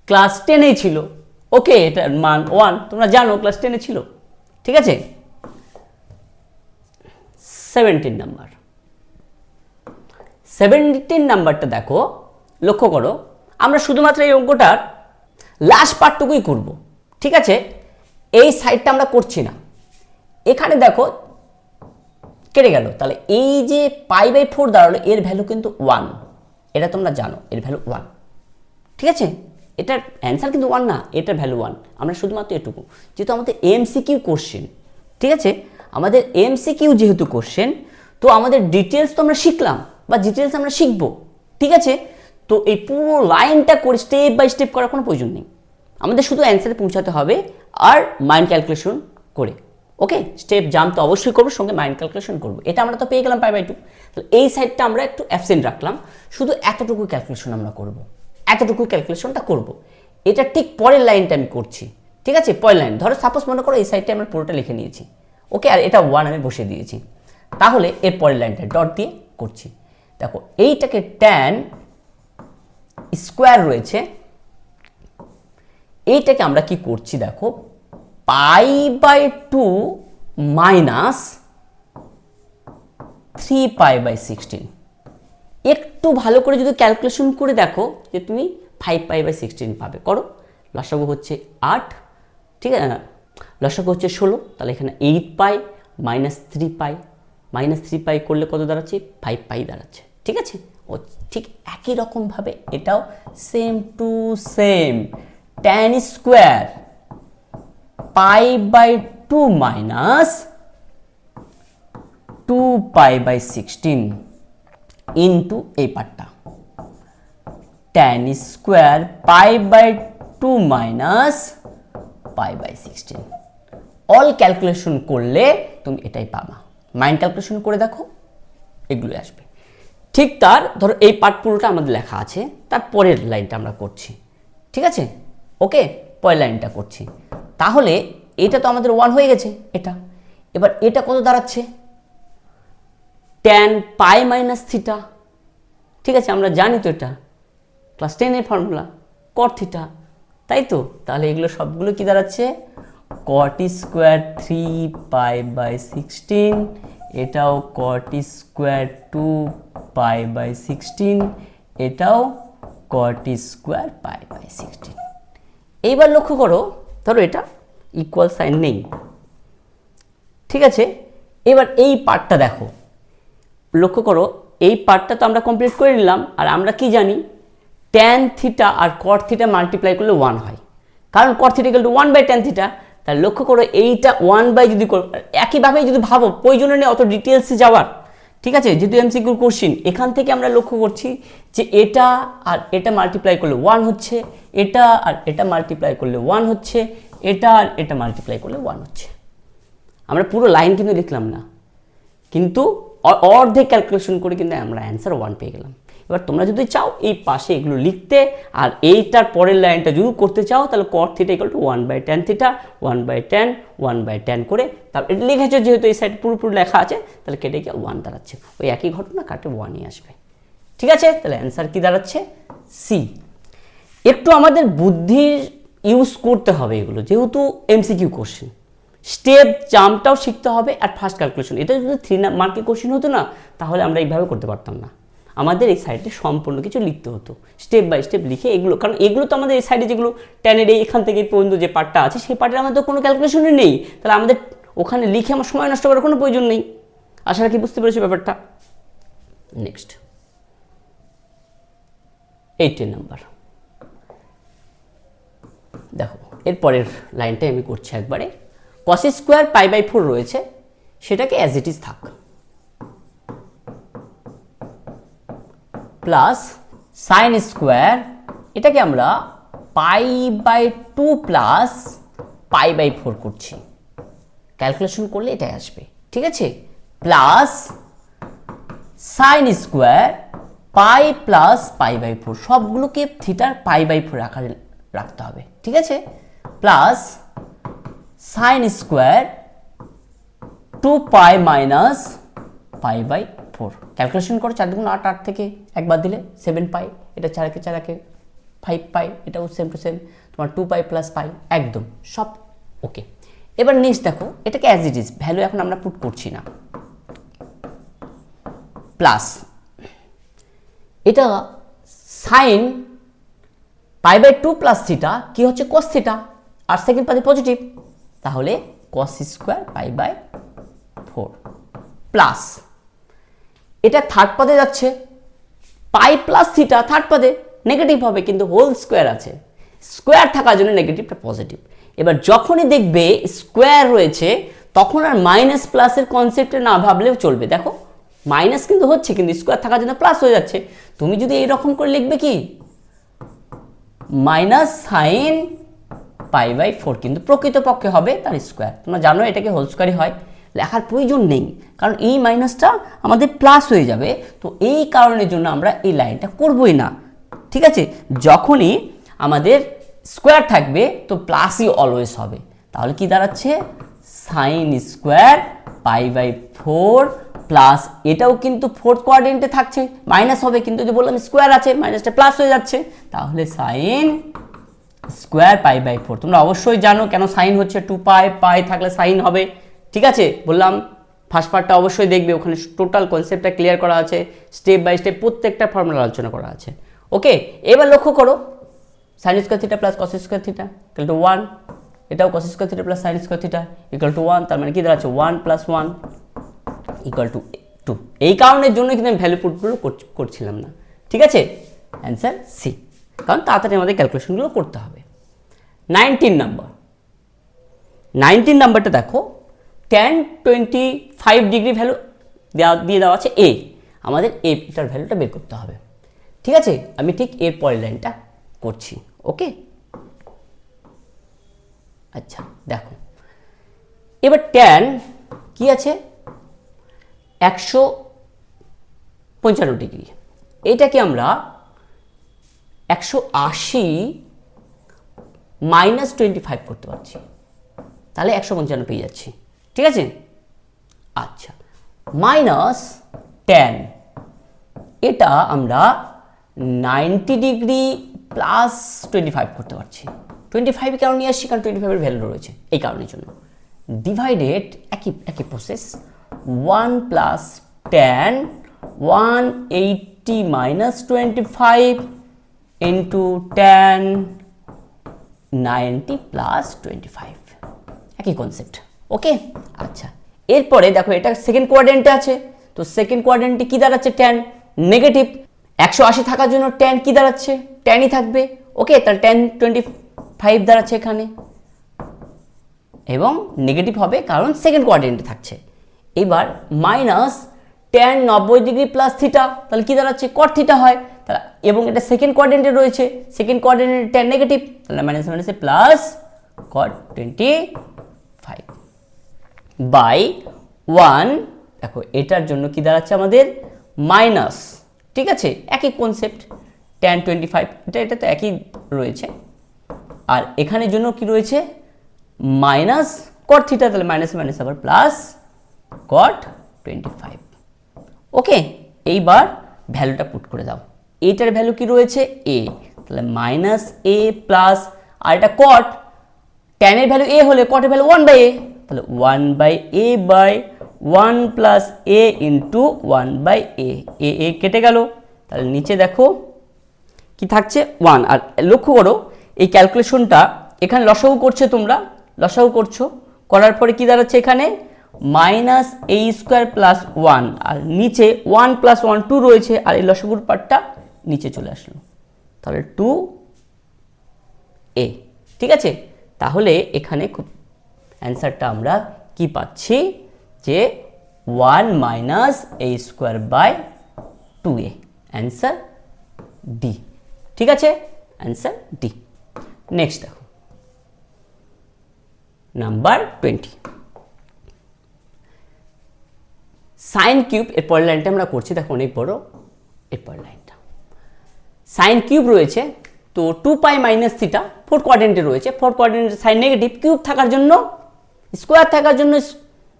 ক্লাস 10-এই ছিল। ওকে, এটার মান 1 তোমরা জানো, ক্লাস 10-এ ছিল, ঠিক আছে। 17 নাম্বার, 17 নাম্বারটা দেখো, লক্ষ্য করো, আমরা শুধুমাত্র এই অঙ্কটার লাস্ট পার্টটুকুই করব, ঠিক আছে, এই সাইডটা আমরা করছি না। এখানে দেখো কেটে গেল, তাহলে এই যে π/4 দাঁড়ালো, এর ভ্যালু কিন্তু 1, এটা তোমরা জানো, এর ভ্যালু 1, ঠিক আছে। এটার অ্যান্সার কিন্তু 1 না, এটার ভ্যালু 1, আমরা শুধুমাত্র এটুকু, যেহেতু আমাদের এমসিকিউ কোশ্চেন, ঠিক আছে, আমাদের এমসিকিউ যেহেতু কোশ্চেন, তো আমাদের ডিটেলস তো আমরা শিখলাম বা ডিটেলস আমরা শিখবো, ঠিক আছে। তো এই পুরো লাইনটা করে স্টেপ বাই স্টেপ করার কোনো প্রয়োজন নেই, আমাদের শুধু অ্যান্সারে পৌঁছাতে হবে আর মাইন্ড ক্যালকুলেশন করে। ওকে, স্টেপ জাম্প তো অবশ্যই করবো, সঙ্গে মাইন্ড ক্যালকুলেশন করবো, এটা আমরা তো পেয়ে গেলাম π/2। তাহলে এই সাইডটা আমরা একটু অ্যাবসেন্ট রাখলাম, শুধু এতটুকু ক্যালকুলেশন আমরা করব, এতটুকু ক্যালকুলেশনটা করব। এটা ঠিক পরের লাইনটা আমি করছি, ঠিক আছে, পরের লাইন ধরো সাপোজ মনে করো এই সাইডটা আমরা পুরোটা লিখে নিয়েছি, ওকে, আর এটা 1 আমি বসিয়ে দিয়েছি, তাহলে এর পরের লাইনটা ডট দিয়ে করছি। দেখো এইটাকে tan স্কোয়ার রয়েছে, এইটাকে আমরা কি করছি দেখো, π/2 মাইনাস 3π/16। একটু ভালো করে যদি ক্যালকুলেশন করে দেখো যে তুমি 5π/16 পাবে। করো, লসাগু হচ্ছে 8, ঠিক আছে, লসাগু হচ্ছে 16, তাহলে এখানে 8π মাইনাস 3π করলে কত দাঁড়াচ্ছে, 5π দাঁড়াচ্ছে। ঠিক আছে, ও ঠিক একই রকমভাবে এটাও same to same, tan square π/2 minus 2π/16 into এই পার্টটা, tan square π/2 minus π/16। All calculation করলে তুমি এটাই পাবা। মাইন্ড ক্যালকুলেশন করে দেখো, এগুলো আসবে। ঠিক তার ধরো এই পার্ট পুরোটা আমাদের লেখা আছে, তার পরের লাইনটা আমরা করছি। ঠিক আছে, ওকে, পরের লাইনটা করছি। তাহলে এটা তো আমাদের 1 হয়ে গেছে, এটা এবার এটা কত দাঁড়াচ্ছে, tan π মাইনাস থিটা। ঠিক আছে, আমরা জানি তো এটা ক্লাস 10 এর ফর্মুলা, cot থিটা, তাই তো। তাহলে এগুলো সবগুলো কি দাঁড়াচ্ছে, cot স্কোয়ার 3π/16, এটাও cot স্কোয়ার 2π/16, এটাও cot স্কোয়ার π/16। এইবার লক্ষ্য করো, ধরো এটা ইকুয়াল সাইন নেই, ঠিক আছে। এবার এই পার্টটা দেখো, লক্ষ্য করো এই পার্টটা তো আমরা কমপ্লিট করে নিলাম। আর আমরা কি জানি, tan থিটা আর cot থিটা মাল্টিপ্লাই করলে 1 হয়, কারণ cot theta equal two 1/tan theta. তাহলে লক্ষ্য করো এইটা 1/, যদি একইভাবে যদি ভাবো, প্রয়োজনে নেই অত ডিটেলসে যাওয়ার। ঠিক আছে, যেহেতু এমসিকিউ কোশ্চিন, এখান থেকে আমরা লক্ষ্য করছি যে এটা আর এটা মাল্টিপ্লাই করলে 1 হচ্ছে, এটা আর এটা মাল্টিপ্লাই করলে 1 হচ্ছে, এটা আর এটা মাল্টিপ্লাই করলে 1 হচ্ছে। আমরা পুরো লাইন কিন্তু লিখলাম না, কিন্তু অর্ধেক ক্যালকুলেশন করে কিন্তু আমরা অ্যান্সার 1 পেয়ে গেলাম। এবার তোমরা যদি চাও এই পাশে এগুলো লিখতে, আর এইটার পরের লাইনটা যদি করতে চাও, তাহলে cot theta equal two 1/tan theta, 1/tan করে তারপর এটা লিখেছো, যেহেতু এই সাইড পুরোপুরি লেখা আছে, তাহলে কেটে গিয়ে 1 দাঁড়াচ্ছে। ওই একই ঘটনা কাটে 1ই আসবে। ঠিক আছে, তাহলে অ্যান্সার কি দাঁড়াচ্ছে, সি। একটু আমাদের বুদ্ধির ইউজ করতে হবে এগুলো, যেহেতু এমসিকিউ কোশ্চেন, স্টেপ জাম্পটাও শিখতে হবে। আর ফার্স্ট ক্যালকুলেশন, এটা যদি 3 মার্কের কোশ্চেন হতো না, তাহলে আমরা এইভাবে করতে পারতাম না। আমাদের এই সাইডে সম্পূর্ণ কিছু লিখতে হতো, স্টেপ বাই স্টেপ লিখে এগুলো, কারণ এগুলো তো আমাদের এই সাইডে যেগুলো ট্যানের এখান থেকে পর্যন্ত যে পার্টটা আছে, সেই পার্টের আমাদের কোনো ক্যালকুলেশনই নেই। তাহলে আমাদের ওখানে লিখে আমার সময় নষ্ট করার কোনো প্রয়োজন নেই। আশা রাখি বুঝতে পেরেছো ব্যাপারটা। নেক্সট 18 নাম্বার দেখো, এরপরের লাইনটাই আমি করছি একবারে। cos স্কোয়ার π/4 রয়েছে, সেটাকে অ্যাজ ইট ইজ থাক, প্লাস সাইন স্কোয়ার, এটাকে আমরা π/2 প্লাস π/4 করছি। ক্যালকুলেশন করলে এটাই আসবে, ঠিক আছে। প্লাস সাইন স্কোয়ার π প্লাস π/4, সবগুলোকে থিটার π/4 আকারে রাখতে হবে, ঠিক আছে। Plus sine square 2π minus π/4। Calculation করো, 4 × 8, 8 থেকে একবার দিলে 7π, এটা 4 × 4 = 5π, এটাও সেম টু সেম তোমার 2π প্লাস π, একদম সব ওকে। এবার নেক্সট দেখো, এটাকে অ্যাজ ইট ইজ, ভ্যালু এখন আমরা পুট করছি না। প্লাস এটা সাইন π/2 প্লাস থিটা কি হচ্ছে, cos থিটা, আর সেকেন্ড পাশে পজিটিভ, তাহলে cos স্কোয়ার π/4 প্লাস এটা থার্ড পদে যাচ্ছে, পাই প্লাস থিটা থার্ড পদে নেগেটিভ হবে, কিন্তু হোল স্কোয়ার আছে, স্কোয়ার থাকার জন্য নেগেটিভটা পজিটিভ। এবার যখনই দেখবে স্কোয়ার রয়েছে, তখন আর মাইনাস প্লাসের কনসেপ্টে না ভাবলেও চলবে। দেখো মাইনাস কিন্তু হচ্ছে, কিন্তু স্কোয়ার থাকার জন্য প্লাস হয়ে যাচ্ছে। তুমি যদি এইরকম করে লিখবে কি, মাইনাস সাইন π/4, কিন্তু প্রকৃতপক্ষে হবে তার স্কোয়ার। তোমরা জানো এটাকে হোল স্কোয়ারই হয়, লেখার প্রয়োজন নেই, কারণ এই মাইনাসটা আমাদের প্লাস হয়ে যাবে। তো এই কারণের জন্য আমরা এই লাইনটা করবই না, ঠিক আছে। যখনই আমাদের স্কোয়ার থাকবে তো প্লাসই অলওয়েজ হবে। তাহলে কি দাঁড়াচ্ছে, সাইন স্কোয়ার π/4 প্লাস এটাও কিন্তু ফোর্থ কোয়াড্রেন্টে থাকছে, মাইনাস হবে, কিন্তু যদি বললাম স্কোয়ার আছে মাইনাসটা প্লাস হয়ে যাচ্ছে, তাহলে সাইন স্কোয়ার পাই বাই 4। তোমরা অবশ্যই জানো কেন সাইন হচ্ছে, 2 পাই, পাই থাকলে সাইন হবে। ঠিক আছে, বললাম ফার্স্ট পার্টটা অবশ্যই দেখবে, ওখানে টোটাল কনসেপ্টটা ক্লিয়ার করা আছে, স্টেপ বাই স্টেপ প্রত্যেকটা ফর্মুলা আলোচনা করা আছে। ওকে, এবার লক্ষ্য করো sign square theta plus cos square theta equal to 1, এটাও কস square theta plus sine square theta equal to 1, তার মানে কি দাঁড়াচ্ছে 1 + 1 ইকুয়াল টু 2। এই কারণের জন্য কিন্তু আমি ভ্যালু পুটগুলো করছিলাম না। ঠিক আছে, অ্যান্সার সি, কারণ তাড়াতাড়ি আমাদের ক্যালকুলেশনগুলো করতে হবে। 19 নাম্বার, 19 নাম্বারটা দেখো, tan 25 ডিগ্রি ভ্যালু দিয়ে দেওয়া আছে এ, আমাদের এটার ভ্যালুটা বের করতে হবে। ঠিক আছে, আমি ঠিক এর পরের লাইনটা করছি। ওকে, আচ্ছা দেখো, এবার tan কি আছে 155 ডিগ্রি, এটাকে আমরা 180 - 25 করতে পারছি, তাহলে 155 পেয়ে যাচ্ছি। ঠিক আছে, আচ্ছা মাইনাস tan, এটা আমরা 90 ডিগ্রি প্লাস 25 করতে পারছি। 25 কেন নিয়ে আসছি, কারণ 25 এর ভ্যালু রয়েছে এই কারণের জন্য। ডিভাইডেড একই process, 1 plus tan 180 - 25 into tan 90 plus 25, একই কনসেপ্ট। ওকে, আচ্ছা এরপরে দেখো এটা সেকেন্ড কোয়াড্রেন্টে আছে, তো সেকেন্ড কোয়াড্রেন্টে কি দাঁড়াচ্ছে tan নেগেটিভ, 180 থাকার জন্য tan কি দাঁড়াচ্ছে, tanই থাকবে। ওকে, তাহলে tan 25 দাঁড়াচ্ছে এখানে, এবং নেগেটিভ হবে কারণ সেকেন্ড কোয়াড্রেন্টে থাকছে। এবার minus tan 90 degree plus theta, তাহলে কি দাঁড়াচ্ছে cot থিটা হয়, তাহলে এবং এটা সেকেন্ড কোয়াড্রেন্টে রয়েছে, সেকেন্ড কোয়াড্রেন্টে tan নেগেটিভ, তাহলে মাইনাস মাইনাসে প্লাস cot 25 বাই 1। দেখো এটার জন্য কি দাঁড়াচ্ছে আমাদের মাইনাস, ঠিক আছে একই কনসেপ্ট, tan 25 এটা তো একই রয়েছে, আর এখানের জন্য কি রয়েছে মাইনাস cot থিটা, তাহলে মাইনাস মাইনাস আবার প্লাস cot 25। ওকে, এইবার ভ্যালুটা পুট করে দাও, এটার ভ্যালু কি রয়েছে a, তাহলে মাইনাস a প্লাস, আর এটা cot, tan এর ভ্যালু a হলে cot এর ভ্যালু 1/a, তাহলে 1/a by 1 plus a into 1/a, a কেটে গেল, তাহলে নিচে দেখো কি থাকছে 1। আর লক্ষ্য করো এই ক্যালকুলেশনটা এখানে লসাগু করছে, তোমরা লসাগু করছো, করার পরে কি দাঁড়াচ্ছে এখানে মাইনাস a স্কোয়ার প্লাস 1, আর নিচে 1 + 1 2 রয়েছে, আর এই লসাগুর পার্টটা নিচে চলে আসলো, তাহলে 2a। ঠিক আছে, তাহলে এখানে খুব অ্যান্সারটা আমরা কি পাচ্ছি যে 1 minus a square by 2a, answer D. ঠিক আছে, অ্যান্সার ডি। নেক্সট দেখো নাম্বার 20, সাইন কিউব, এর পরের লাইনটা আমরা করছি, দেখো অনেক বড় এর পরের লাইনটা। সাইন কিউব রয়েছে, তো 2 পাই মাইনাস থিটা ফোর্থ কোয়াড্রেন্টে রয়েছে, ফোর্থ কোয়াড্রেন্টে সাইন নেগেটিভ, কিউব থাকার জন্য স্কোয়ার থাকার জন্য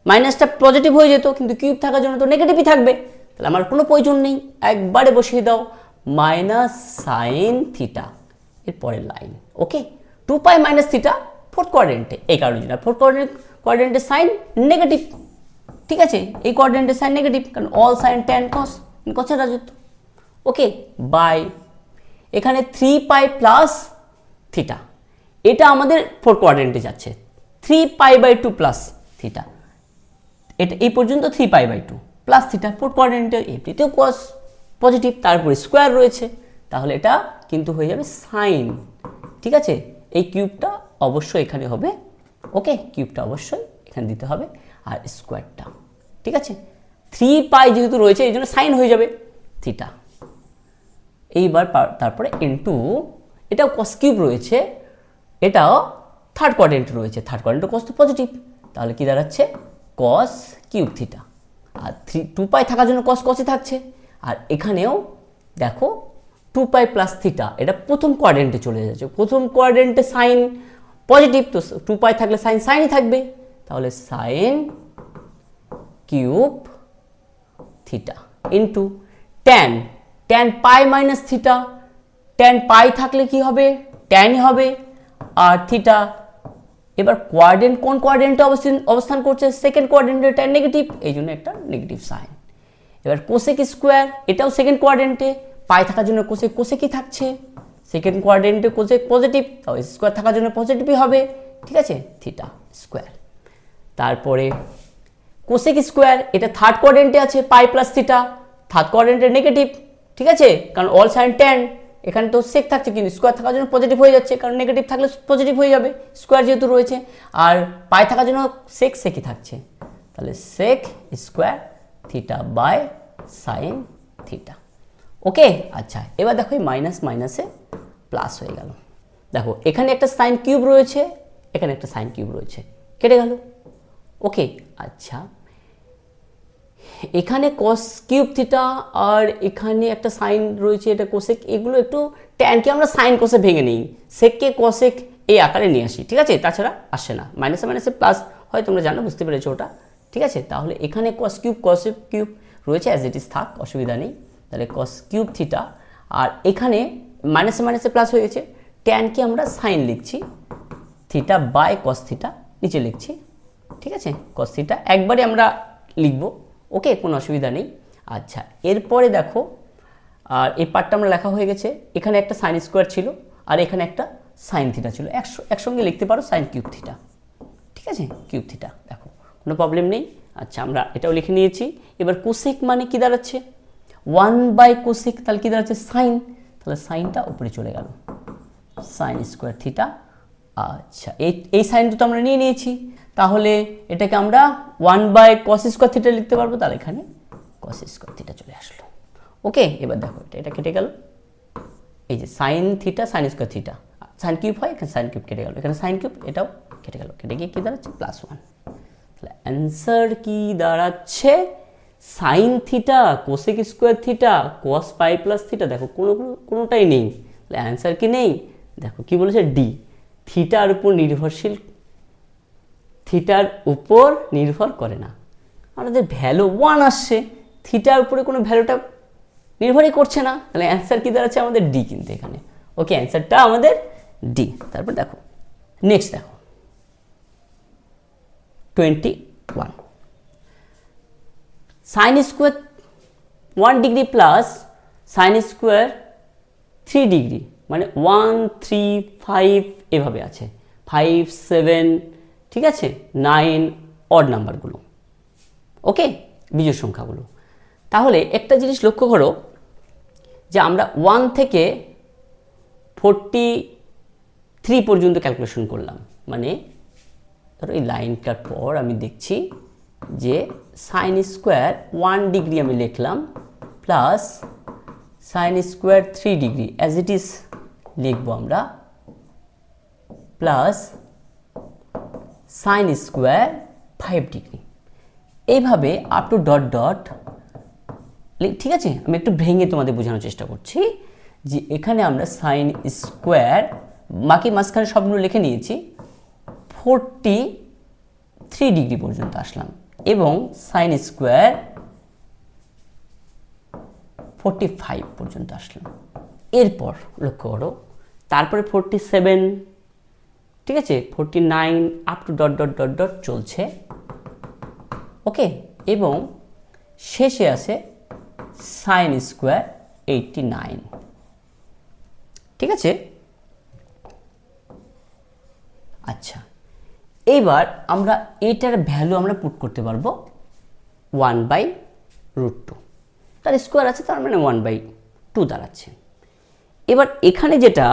মাইনাসটা পজিটিভ হয়ে যেত, কিন্তু কিউব থাকার জন্য তো নেগেটিভই থাকবে, তাহলে আমার কোনো প্রয়োজন নেই, একবারে বসিয়ে দাও মাইনাস সাইন থিটা এর পরের লাইন। ওকে, 2 পাই মাইনাস থিটা ফোর্থ কোয়াড্রেন্টে, এই কারণে জন্য ফোর্থ কোয়াড্রেন্টে সাইন নেগেটিভ। ঠিক আছে, এই কোয়াড্রেন্টে সাইন নেগেটিভ, কারণ অল সাইন ট্যান কস, কসের রাজত্ব। ওকে, বাই এখানে 3 পাই প্লাস থিটা, এটা আমাদের ফোর্থ কোয়াড্রেন্টে যাচ্ছে, 3 পাই/2 প্লাস থিটা, এটা এই পর্যন্ত 3 পাই/2 প্লাস থিটা ফোর্থ কোয়াড্রেন্টে, এমনিতেও কস পজিটিভ, তারপরে স্কোয়ার রয়েছে, তাহলে এটা কিন্তু হয়ে যাবে সাইন। ঠিক আছে, এই কিউবটা অবশ্যই এখানে হবে। ওকে, কিউবটা অবশ্যই এখানে দিতে হবে, আর স্কোয়ারটা। ঠিক আছে, 3 পাই যেহেতু রয়েছে এই জন্য সাইন হয়ে যাবে থিটা। এইবার তারপরে ইনটু, এটাও কস কিউব রয়েছে, এটাও থার্ড কোয়াড্রেন্টে রয়েছে, থার্ড কোয়াড্রেন্টে কস তো পজিটিভ, তাহলে কি দাঁড়াচ্ছে কস কিউব থিটা, আর 2 পাই থাকার জন্য কস কসই থাকছে, আর এখানেও দেখো 2 পাই প্লাস থিটা, এটা প্রথম কোয়াড্রেন্টে চলে যাচ্ছে, প্রথম কোয়াড্রেন্টে সাইন পজিটিভ, তো 2 পাই থাকলে সাইনই থাকবে, তাহলে sine cube theta into tan pi minus theta, tan pi থাকলে কি হবে, ট্যানই হবে, আর থিটা এবার কোয়াড্রেন্ট কোন কোয়াড্রেন্টে অবস্থান করছে, সেকেন্ড কোয়াড্রেন্টে, ট্যান নেগেটিভ, এই জন্য একটা নেগেটিভ সাইন। এবার কোসেক স্কোয়ার, এটাও সেকেন্ড কোয়াড্রেন্টে, পাই থাকার জন্য কোসেকই থাকছে, সেকেন্ড কোয়াড্রেন্টে কোসেক পজিটিভ, তাও স্কোয়ার থাকার জন্য পজিটিভই হবে, ঠিক আছে, থিটা স্কোয়ার। তারপরে কোসেক স্কোয়ার, এটা থার্ড কোয়াড্রেন্টে আছে, পাই প্লাস থিটা, থার্ড কোয়াড্রেন্টে নেগেটিভ, ঠিক আছে, কারণ অল সাইন ট্যান, এখানে তো সেক থাকছে কিন্তু স্কোয়ার থাকার জন্য পজিটিভ হয়ে যাচ্ছে, কারণ নেগেটিভ থাকলে পজিটিভ হয়ে যাবে, স্কোয়ার যেহেতু রয়েছে, আর পাই থাকার জন্য সেকই থাকছে, তাহলে sec square theta by sine theta. Okay, আচ্ছা এবার দেখো এই মাইনাস মাইনাসে প্লাস হয়ে গেল, দেখো এখানে একটা সাইন কিউব রয়েছে, এখানে একটা সাইন কিউব রয়েছে, কেটে গেল। ওকে, আচ্ছা এখানে কস কিউব থিটা আর এখানে একটা সাইন রয়েছে, এটা কোসেক, এগুলো একটু ট্যানকে আমরা সাইন কোসে ভেঙে নিই, সেককে কসেক এই আকারে নিয়ে আসি, ঠিক আছে, তাছাড়া আসে না, মাইনাসে মাইনাসে প্লাস হয়, তোমরা জানো, বুঝতে পেরেছো ওটা, ঠিক আছে। তাহলে এখানে কস কিউব রয়েছে, অ্যাজ ইট ইজ থাক, অসুবিধা নেই, তাহলে কস কিউব থিটা, আর এখানে মাইনাসে মাইনাসে প্লাস হয়ে গেছে, ট্যানকে আমরা সাইন লিখছি, থিটা বাই কস থিটা নিচে লিখছি, ঠিক আছে, কস থিটা একবারে আমরা লিখবো, ওকে, কোনো অসুবিধা নেই। আচ্ছা এরপরে দেখো, আর এই পার্টটা আমরা লেখা হয়ে গেছে, এখানে একটা সাইন স্কোয়ার ছিল আর এখানে একটা সাইন থিটা ছিল, একসঙ্গে লিখতে পারো সাইন কিউব থিটা, ঠিক আছে, কিউব থিটা, দেখো কোনো প্রবলেম নেই। আচ্ছা আমরা এটাও লিখে নিয়েছি। এবার কোসেক মানে কি দাঁড়াচ্ছে, 1/কোসেক, তাহলে কি দাঁড়াচ্ছে সাইন, তাহলে সাইনটা উপরে চলে গেল, সাইন স্কোয়ার থিটা। আচ্ছা এই সাইন দুটো আমরা নিয়ে নিয়েছি, তাহলে এটাকে আমরা 1/কস স্কোয়ার থিটা লিখতে পারবো, তাহলে এখানে কস স্কোয়ার থিটা চলে আসলো। ওকে, এবার দেখো এটা কেটে গেল, এই যে sine theta sine square theta, sine cube হয়, এখানে সাইন কিউব কেটে গেল, এখানে সাইন কিউব, এটাও কেটে গেল, কেটে গিয়ে কি দাঁড়াচ্ছে +1। তাহলে অ্যান্সার কি দাঁড়াচ্ছে, sine theta cosec square theta cos পাই প্লাস থিটা, দেখো কোনোটাই নেই, তাহলে অ্যান্সার কি নেই, দেখো কি বলেছে ডি, থিটার উপর নির্ভরশীল, থিটার উপর নির্ভর করে না, আমাদের ভ্যালু 1 আসছে, থিটার উপরে কোনো ভ্যালুটা নির্ভরই করছে না, তাহলে অ্যান্সার কি দাঁড়াচ্ছে আমাদের ডি, কিন্তু এখানে ওকে অ্যান্সারটা আমাদের ডি। তারপর দেখো নেক্সট, দেখো 21, sine square 1 degree plus sine square 3 degree, মানে 1 3 5 এভাবে আছে, 5 7, ঠিক আছে, 9 অড নাম্বারগুলো, ওকে বিজোড় সংখ্যাগুলো। তাহলে একটা জিনিস লক্ষ্য করো যে আমরা 1 থেকে 43 পর্যন্ত ক্যালকুলেশন করলাম, মানে ধরো এই লাইনটার পর আমি দেখছি যে সাইন স্কোয়ার 1 ডিগ্রি আমি লিখলাম plus sine square 3 degree as it is লিখবো আমরা, প্লাস সাইন স্কোয়ার 5 ডিগ্রি, এইভাবে আপ টু ডট ডট, ঠিক আছে। আমি একটু ভেঙে তোমাদের বোঝানোর চেষ্টা করছি যে এখানে আমরা সাইন স্কোয়ার বাকি মাঝখানে সবগুলো লিখে নিয়েছি, 43 ডিগ্রি পর্যন্ত আসলাম, এবং সাইন স্কোয়ার 45 পর্যন্ত আসলাম। এরপর লক্ষ্য করো, তারপরে 47, ঠিক আছে, 49 up to dot dot dot dot চলছে, ওকে, এবং শেষে আছে সাইন স্কোয়ার 89, ঠিক আছে। আচ্ছা এইবার আমরা এটার ভ্যালু আমরা পুট করতে পারবো 1/√2, তার স্কোয়ার আছে, তার মানে 1/2 দাঁড়াচ্ছে। এবার এখানে যেটা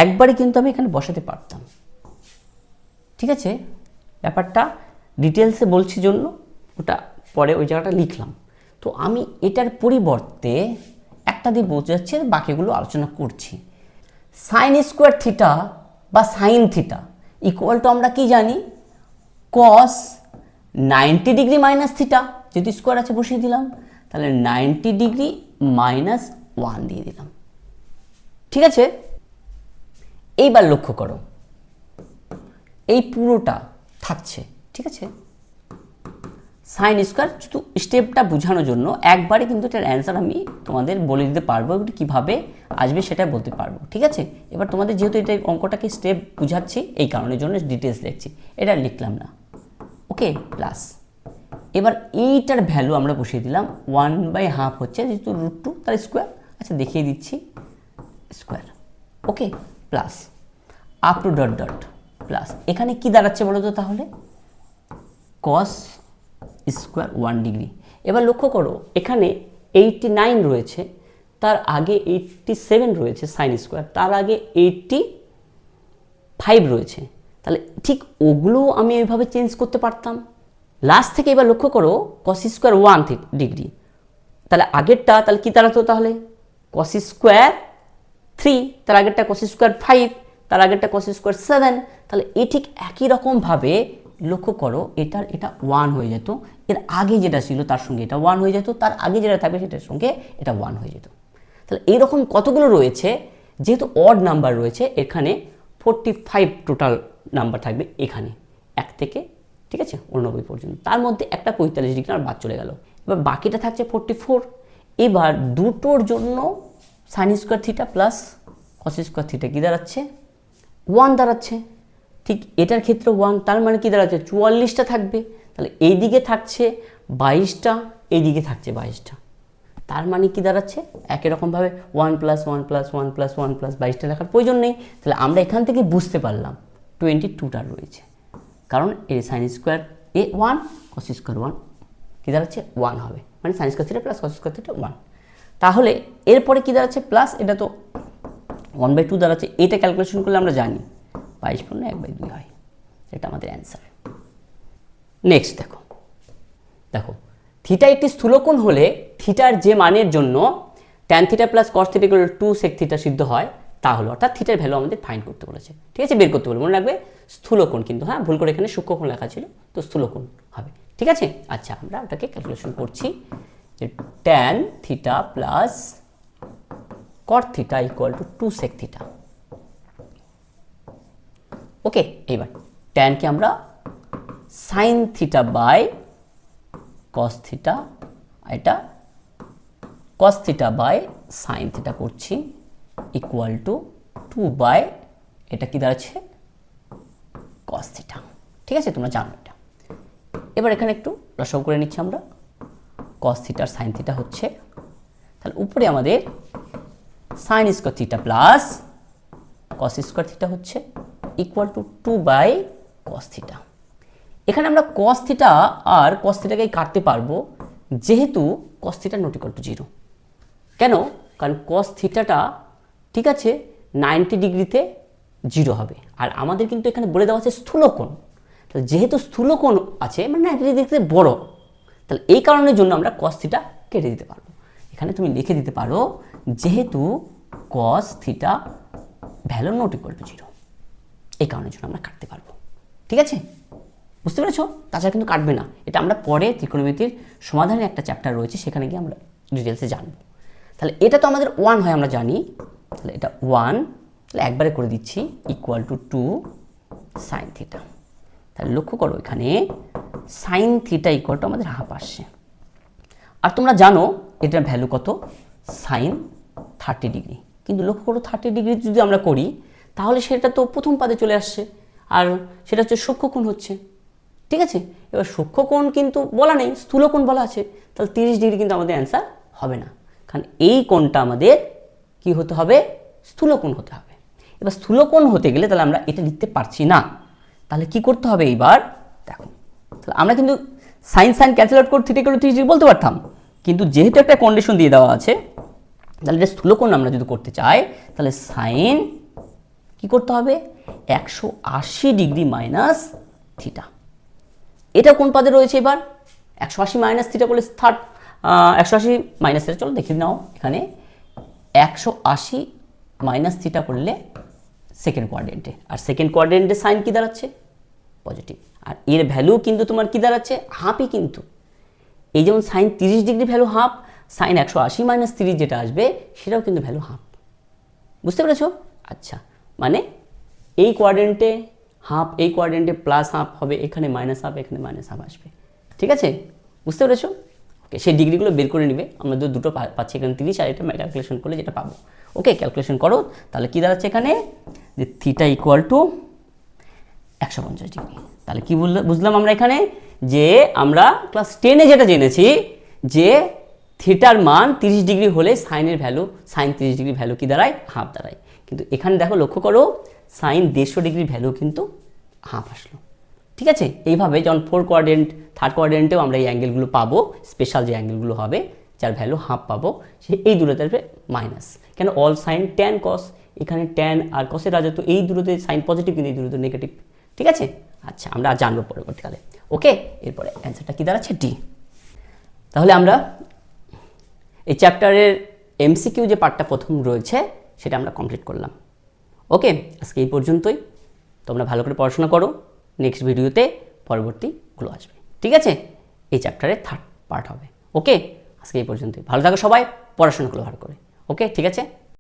একবারে কিন্তু আমি এখানে বসাতে পারতাম, ঠিক আছে, ব্যাপারটা ডিটেলসে বলছি জন্য ওটা পরে ওই জায়গাটা লিখলাম। তো আমি এটার পরিবর্তে একটা দিয়ে বোঝাচ্ছে, বাকিগুলো আলোচনা করছি। সাইন স্কোয়ার থিটা বা সাইন থিটা ইকুয়াল টু আমরা কি জানি, কস 90 ডিগ্রি মাইনাস থিটা, যেহেতু স্কোয়ার আছে বসিয়ে দিলাম, তাহলে 90 ডিগ্রি মাইনাস 1 দিয়ে দিলাম, ঠিক আছে। এইবার লক্ষ্য করো এই পুরোটা থাকছে, ঠিক আছে, সাইন স্কোয়ার, শুধু স্টেপটা বোঝানোর জন্য একবারে কিন্তু এটার অ্যান্সার আমি তোমাদের বলে দিতে পারবো, কীভাবে আসবে সেটা বলতে পারবো, ঠিক আছে। এবার তোমাদের যেহেতু এটা অঙ্কটাকে স্টেপ বুঝাচ্ছি এই কারণের জন্য ডিটেলস লিখছি, এটা লিখলাম না, ওকে। প্লাস এবার এইটার ভ্যালু আমরা বসিয়ে দিলাম 1/2 হচ্ছে যেহেতু √2 তার স্কোয়ার, আচ্ছা দেখিয়ে দিচ্ছি square, okay. Plus up to dot dot plus, এখানে কি দাঁড়াচ্ছে বলো তো তাহলে, কস স্কোয়ার 1 ডিগ্রি। এবার লক্ষ্য করো এখানে 89 রয়েছে, তার আগে 87 রয়েছে সাইন স্কোয়ার, তার আগে 85 রয়েছে, তাহলে ঠিক ওগুলো আমি এইভাবে চেঞ্জ করতে পারতাম। লাস্ট থেকে এবার লক্ষ্য করো কস স্কোয়ার 1 ডিগ্রি, তাহলে আগেরটা তাহলে কি দাঁড়াতো তাহলে কস স্কোয়ার 3, তার আগেরটা কস স্কোয়ার 5, তার আগেরটা কস স্কোয়ার 7, তাহলে এই ঠিক একই রকমভাবে লক্ষ্য করো এটা 1 হয়ে যেত, এর আগে যেটা ছিল তার সঙ্গে এটা 1 হয়ে যেত, তার আগে যেটা থাকবে সেটার সঙ্গে এটা 1 হয়ে যেত। তাহলে এইরকম কতগুলো রয়েছে, যেহেতু অড নাম্বার রয়েছে এখানে 45 টোটাল নাম্বার থাকবে এখানে 1 থেকে, ঠিক আছে, 89 পর্যন্ত, তার মধ্যে একটা 45 ডিগ্রি আর বাদ চলে গেল, এবার বাকিটা থাকছে 44। এবার দুটোর জন্য sine square theta plus cos square theta কী দাঁড়াচ্ছে 1 দাঁড়াচ্ছে, ঠিক এটার ক্ষেত্রে 1, তার মানে কি দাঁড়াচ্ছে 44টা থাকবে, তাহলে এই দিকে থাকছে 22টা, এই দিকে থাকছে 22টা, তার মানে কি দাঁড়াচ্ছে একই রকমভাবে 1 + 1 + 1 + 1 + 22টা লেখার প্রয়োজন নেই। তাহলে আমরা এখান থেকে বুঝতে পারলাম 22টা রয়েছে, কারণ এই সাইন স্কোয়ার 1 কস স্কোয়ার 1 কী দাঁড়াচ্ছে 1 হবে, মানে sign square theta plus cos square theta 1। তাহলে এরপরে কী দাঁড়াচ্ছে প্লাস, এটা তো 1/2 দাঁড়াচ্ছে, এটা ক্যালকুলেশন করলে আমরা জানি 22/1/2 হয়, এটা আমাদের অ্যান্সার। নেক্সট দেখো থিটা একটি স্থূলকোণ হলে থিটার যে মানের জন্য tan theta plus cos theta = 2 sec theta সিদ্ধ হয় তা হলো, অর্থাৎ থিটার ভ্যালু আমাদের ফাইন্ড করতে বলেছে, ঠিক আছে, বের করতে বলে, মনে রাখবে স্থূলকোণ কিন্তু, হ্যাঁ ভুল করে এখানে সূক্ষ্মকোণ লেখা ছিল, তো স্থূলকোণ হবে, ঠিক আছে। আচ্ছা আমরা ওটাকে ক্যালকুলেশন করছি, যে tan theta plus cot theta = 2 sec theta, okay. এবার ট্যানকে আমরা sine theta by cos theta, এটা cos theta by sine theta করছি = 2 এটা কি দাঁড়াচ্ছে কস থিটা, ঠিক আছে, তোমরা জানো এটা। এবার এখানে একটু লসাগু করে নিচ্ছি আমরা, কস থিটার সাইন থিটা হচ্ছে, তাহলে উপরে আমাদের sign square theta plus cos square theta হচ্ছে = 2 কস থিটা। এখানে আমরা কস থিটা আর কস থিটাকে কাটতে পারবো, যেহেতু কস থিটা ≠ 0। কেন? কারণ কস থিটাটা, ঠিক আছে, 90 ডিগ্রিতে 0 হবে, আর আমাদের কিন্তু এখানে বলে দেওয়া আছে স্থূলকোণ, তাহলে যেহেতু স্থূলকোণ আছে মানে 90 ডিগ্রিতে বড়, তাহলে এই কারণের জন্য আমরা কস থিটা কেটে দিতে পারবো। এখানে তুমি লিখে দিতে পারো যেহেতু কস থিটা ভ্যালু ≠ 0, এই কারণের জন্য আমরা কাটতে পারবো, ঠিক আছে, বুঝতে পেরেছ? তাছাড়া কিন্তু কাটবে না, এটা আমরা পরে ত্রিকোণমিতির সমাধানের একটা চ্যাপ্টার রয়েছে, সেখানে গিয়ে আমরা ডিটেলসে জানবো। তাহলে এটা তো আমাদের 1 হয় আমরা জানি, তাহলে এটা 1, তাহলে একবারে করে দিচ্ছি = 2 সাইন থিটা। তাহলে লক্ষ্য করো এখানে সাইন থিটা = আমাদের হাফ আসছে, আর তোমরা জানো এটার ভ্যালু কত সাইন 30 ডিগ্রি, কিন্তু লক্ষ্য করো 30 ডিগ্রি যদি আমরা করি তাহলে সেটা তো প্রথম পাদে চলে আসছে, আর সেটা হচ্ছে সূক্ষ্মকোণ হচ্ছে, ঠিক আছে। এবার সূক্ষ্মকোণ কিন্তু বলা নেই, স্থূলকোণ বলা আছে, তাহলে 30 ডিগ্রি কিন্তু আমাদের অ্যান্সার হবে না, কারণ এই কোণটা আমাদের কি হতে হবে স্থূলকোণ হতে হবে। এবার স্থূলকোণ হতে গেলে তাহলে আমরা এটা লিখতে পারছি না, তাহলে কি করতে হবে এইবার দেখো, তাহলে আমরা কিন্তু সাইন ক্যান্সেল আউট করে থিটা = 30 ডিগ্রি বলতে পারতাম, কিন্তু যেহেতু একটা কন্ডিশন দিয়ে দেওয়া আছে, তাহলে এটা স্থূলকোণ আমরা যদি করতে চাই তাহলে সাইন কি করতে হবে 180 ডিগ্রি মাইনাস থিটা। এটা কোন পাদে রয়েছে এবার 180 মাইনাস থিটা করলে 180 মাইনাস থিটা, চলো দেখে নাও, এখানে 180 মাইনাস থিটা করলে সেকেন্ড কোয়াড্রেন্টে, আর সেকেন্ড কোয়াড্রেন্টে সাইন কি দাঁড়াচ্ছে পজিটিভ, আর এর ভ্যালু কিন্তু তোমার কি দাঁড়াচ্ছে হাফই, কিন্তু এই যেমন sine 30 degree value half, sine 180 minus 30 যেটা আসবে সেটাও কিন্তু ভ্যালু হাফ, বুঝতে পেরেছো? আচ্ছা, মানে এই কোয়াড্রেন্টে হাফ, এই কোয়াড্রেন্টে প্লাস হাফ হবে, এখানে মাইনাস হাফ, এখানে মাইনাস হাফ আসবে, ঠিক আছে, বুঝতে পেরেছো? ওকে, সেই ডিগ্রিগুলো বের করে নিবে, আমরা দুটো পাচ্ছি এখানে 30, আর এটা ক্যালকুলেশন করলে যেটা পাবো। ওকে, ক্যালকুলেশন করো, তাহলে কী দাঁড়াচ্ছে এখানে যে থিটা ইকুয়াল টু 150 ডিগ্রি। তাহলে কি বুঝলাম আমরা এখানে, যে আমরা ক্লাস 10-এ যেটা জেনেছি যে থিটার মান 30 ডিগ্রি হলে সাইনের ভ্যালু, সাইন 30 ডিগ্রি ভ্যালু কি দাঁড়ায়, হাফ দাঁড়ায়। কিন্তু এখানে দেখো, লক্ষ্য করো, সাইন 150 ডিগ্রি ভ্যালু কিন্তু হাফ আসলো। ঠিক আছে, এইভাবে যখন 4 কোয়াড্রেন্ট, 3rd কোয়াড্রেন্টেও আমরা এই অ্যাঙ্গেলগুলো পাবো, স্পেশাল যে অ্যাঙ্গেলগুলো হবে যার ভ্যালু হাফ পাবো, এই দুটোতে আসবে মাইনাস। কেন, অল সাইন ট্যান কস, এখানে ট্যান আর কসের রাজত্ব, এই দুটোতে সাইন পজিটিভ কিন্তু এই দুটোতে নেগেটিভ। ঠিক আছে, আচ্ছা, আমরা জানবো পরবর্তীকালে। ওকে, এরপরে অ্যান্সারটা কী দাঁড়াচ্ছে, ডি। তাহলে আমরা এই চ্যাপ্টারের এমসিকিউ যে পার্টটা প্রথম রয়েছে সেটা আমরা কমপ্লিট করলাম। ওকে, আজকে এই পর্যন্তই। তোমরা ভালো করে পড়াশোনা করো, নেক্সট ভিডিওতে পরবর্তীগুলো আসবে। ঠিক আছে, এই চ্যাপ্টারের 3rd পার্ট হবে। ওকে, আজকে এই পর্যন্তই। ভালো থাকো সবাই, পড়াশোনা করো ভালো করে। ওকে, ঠিক আছে।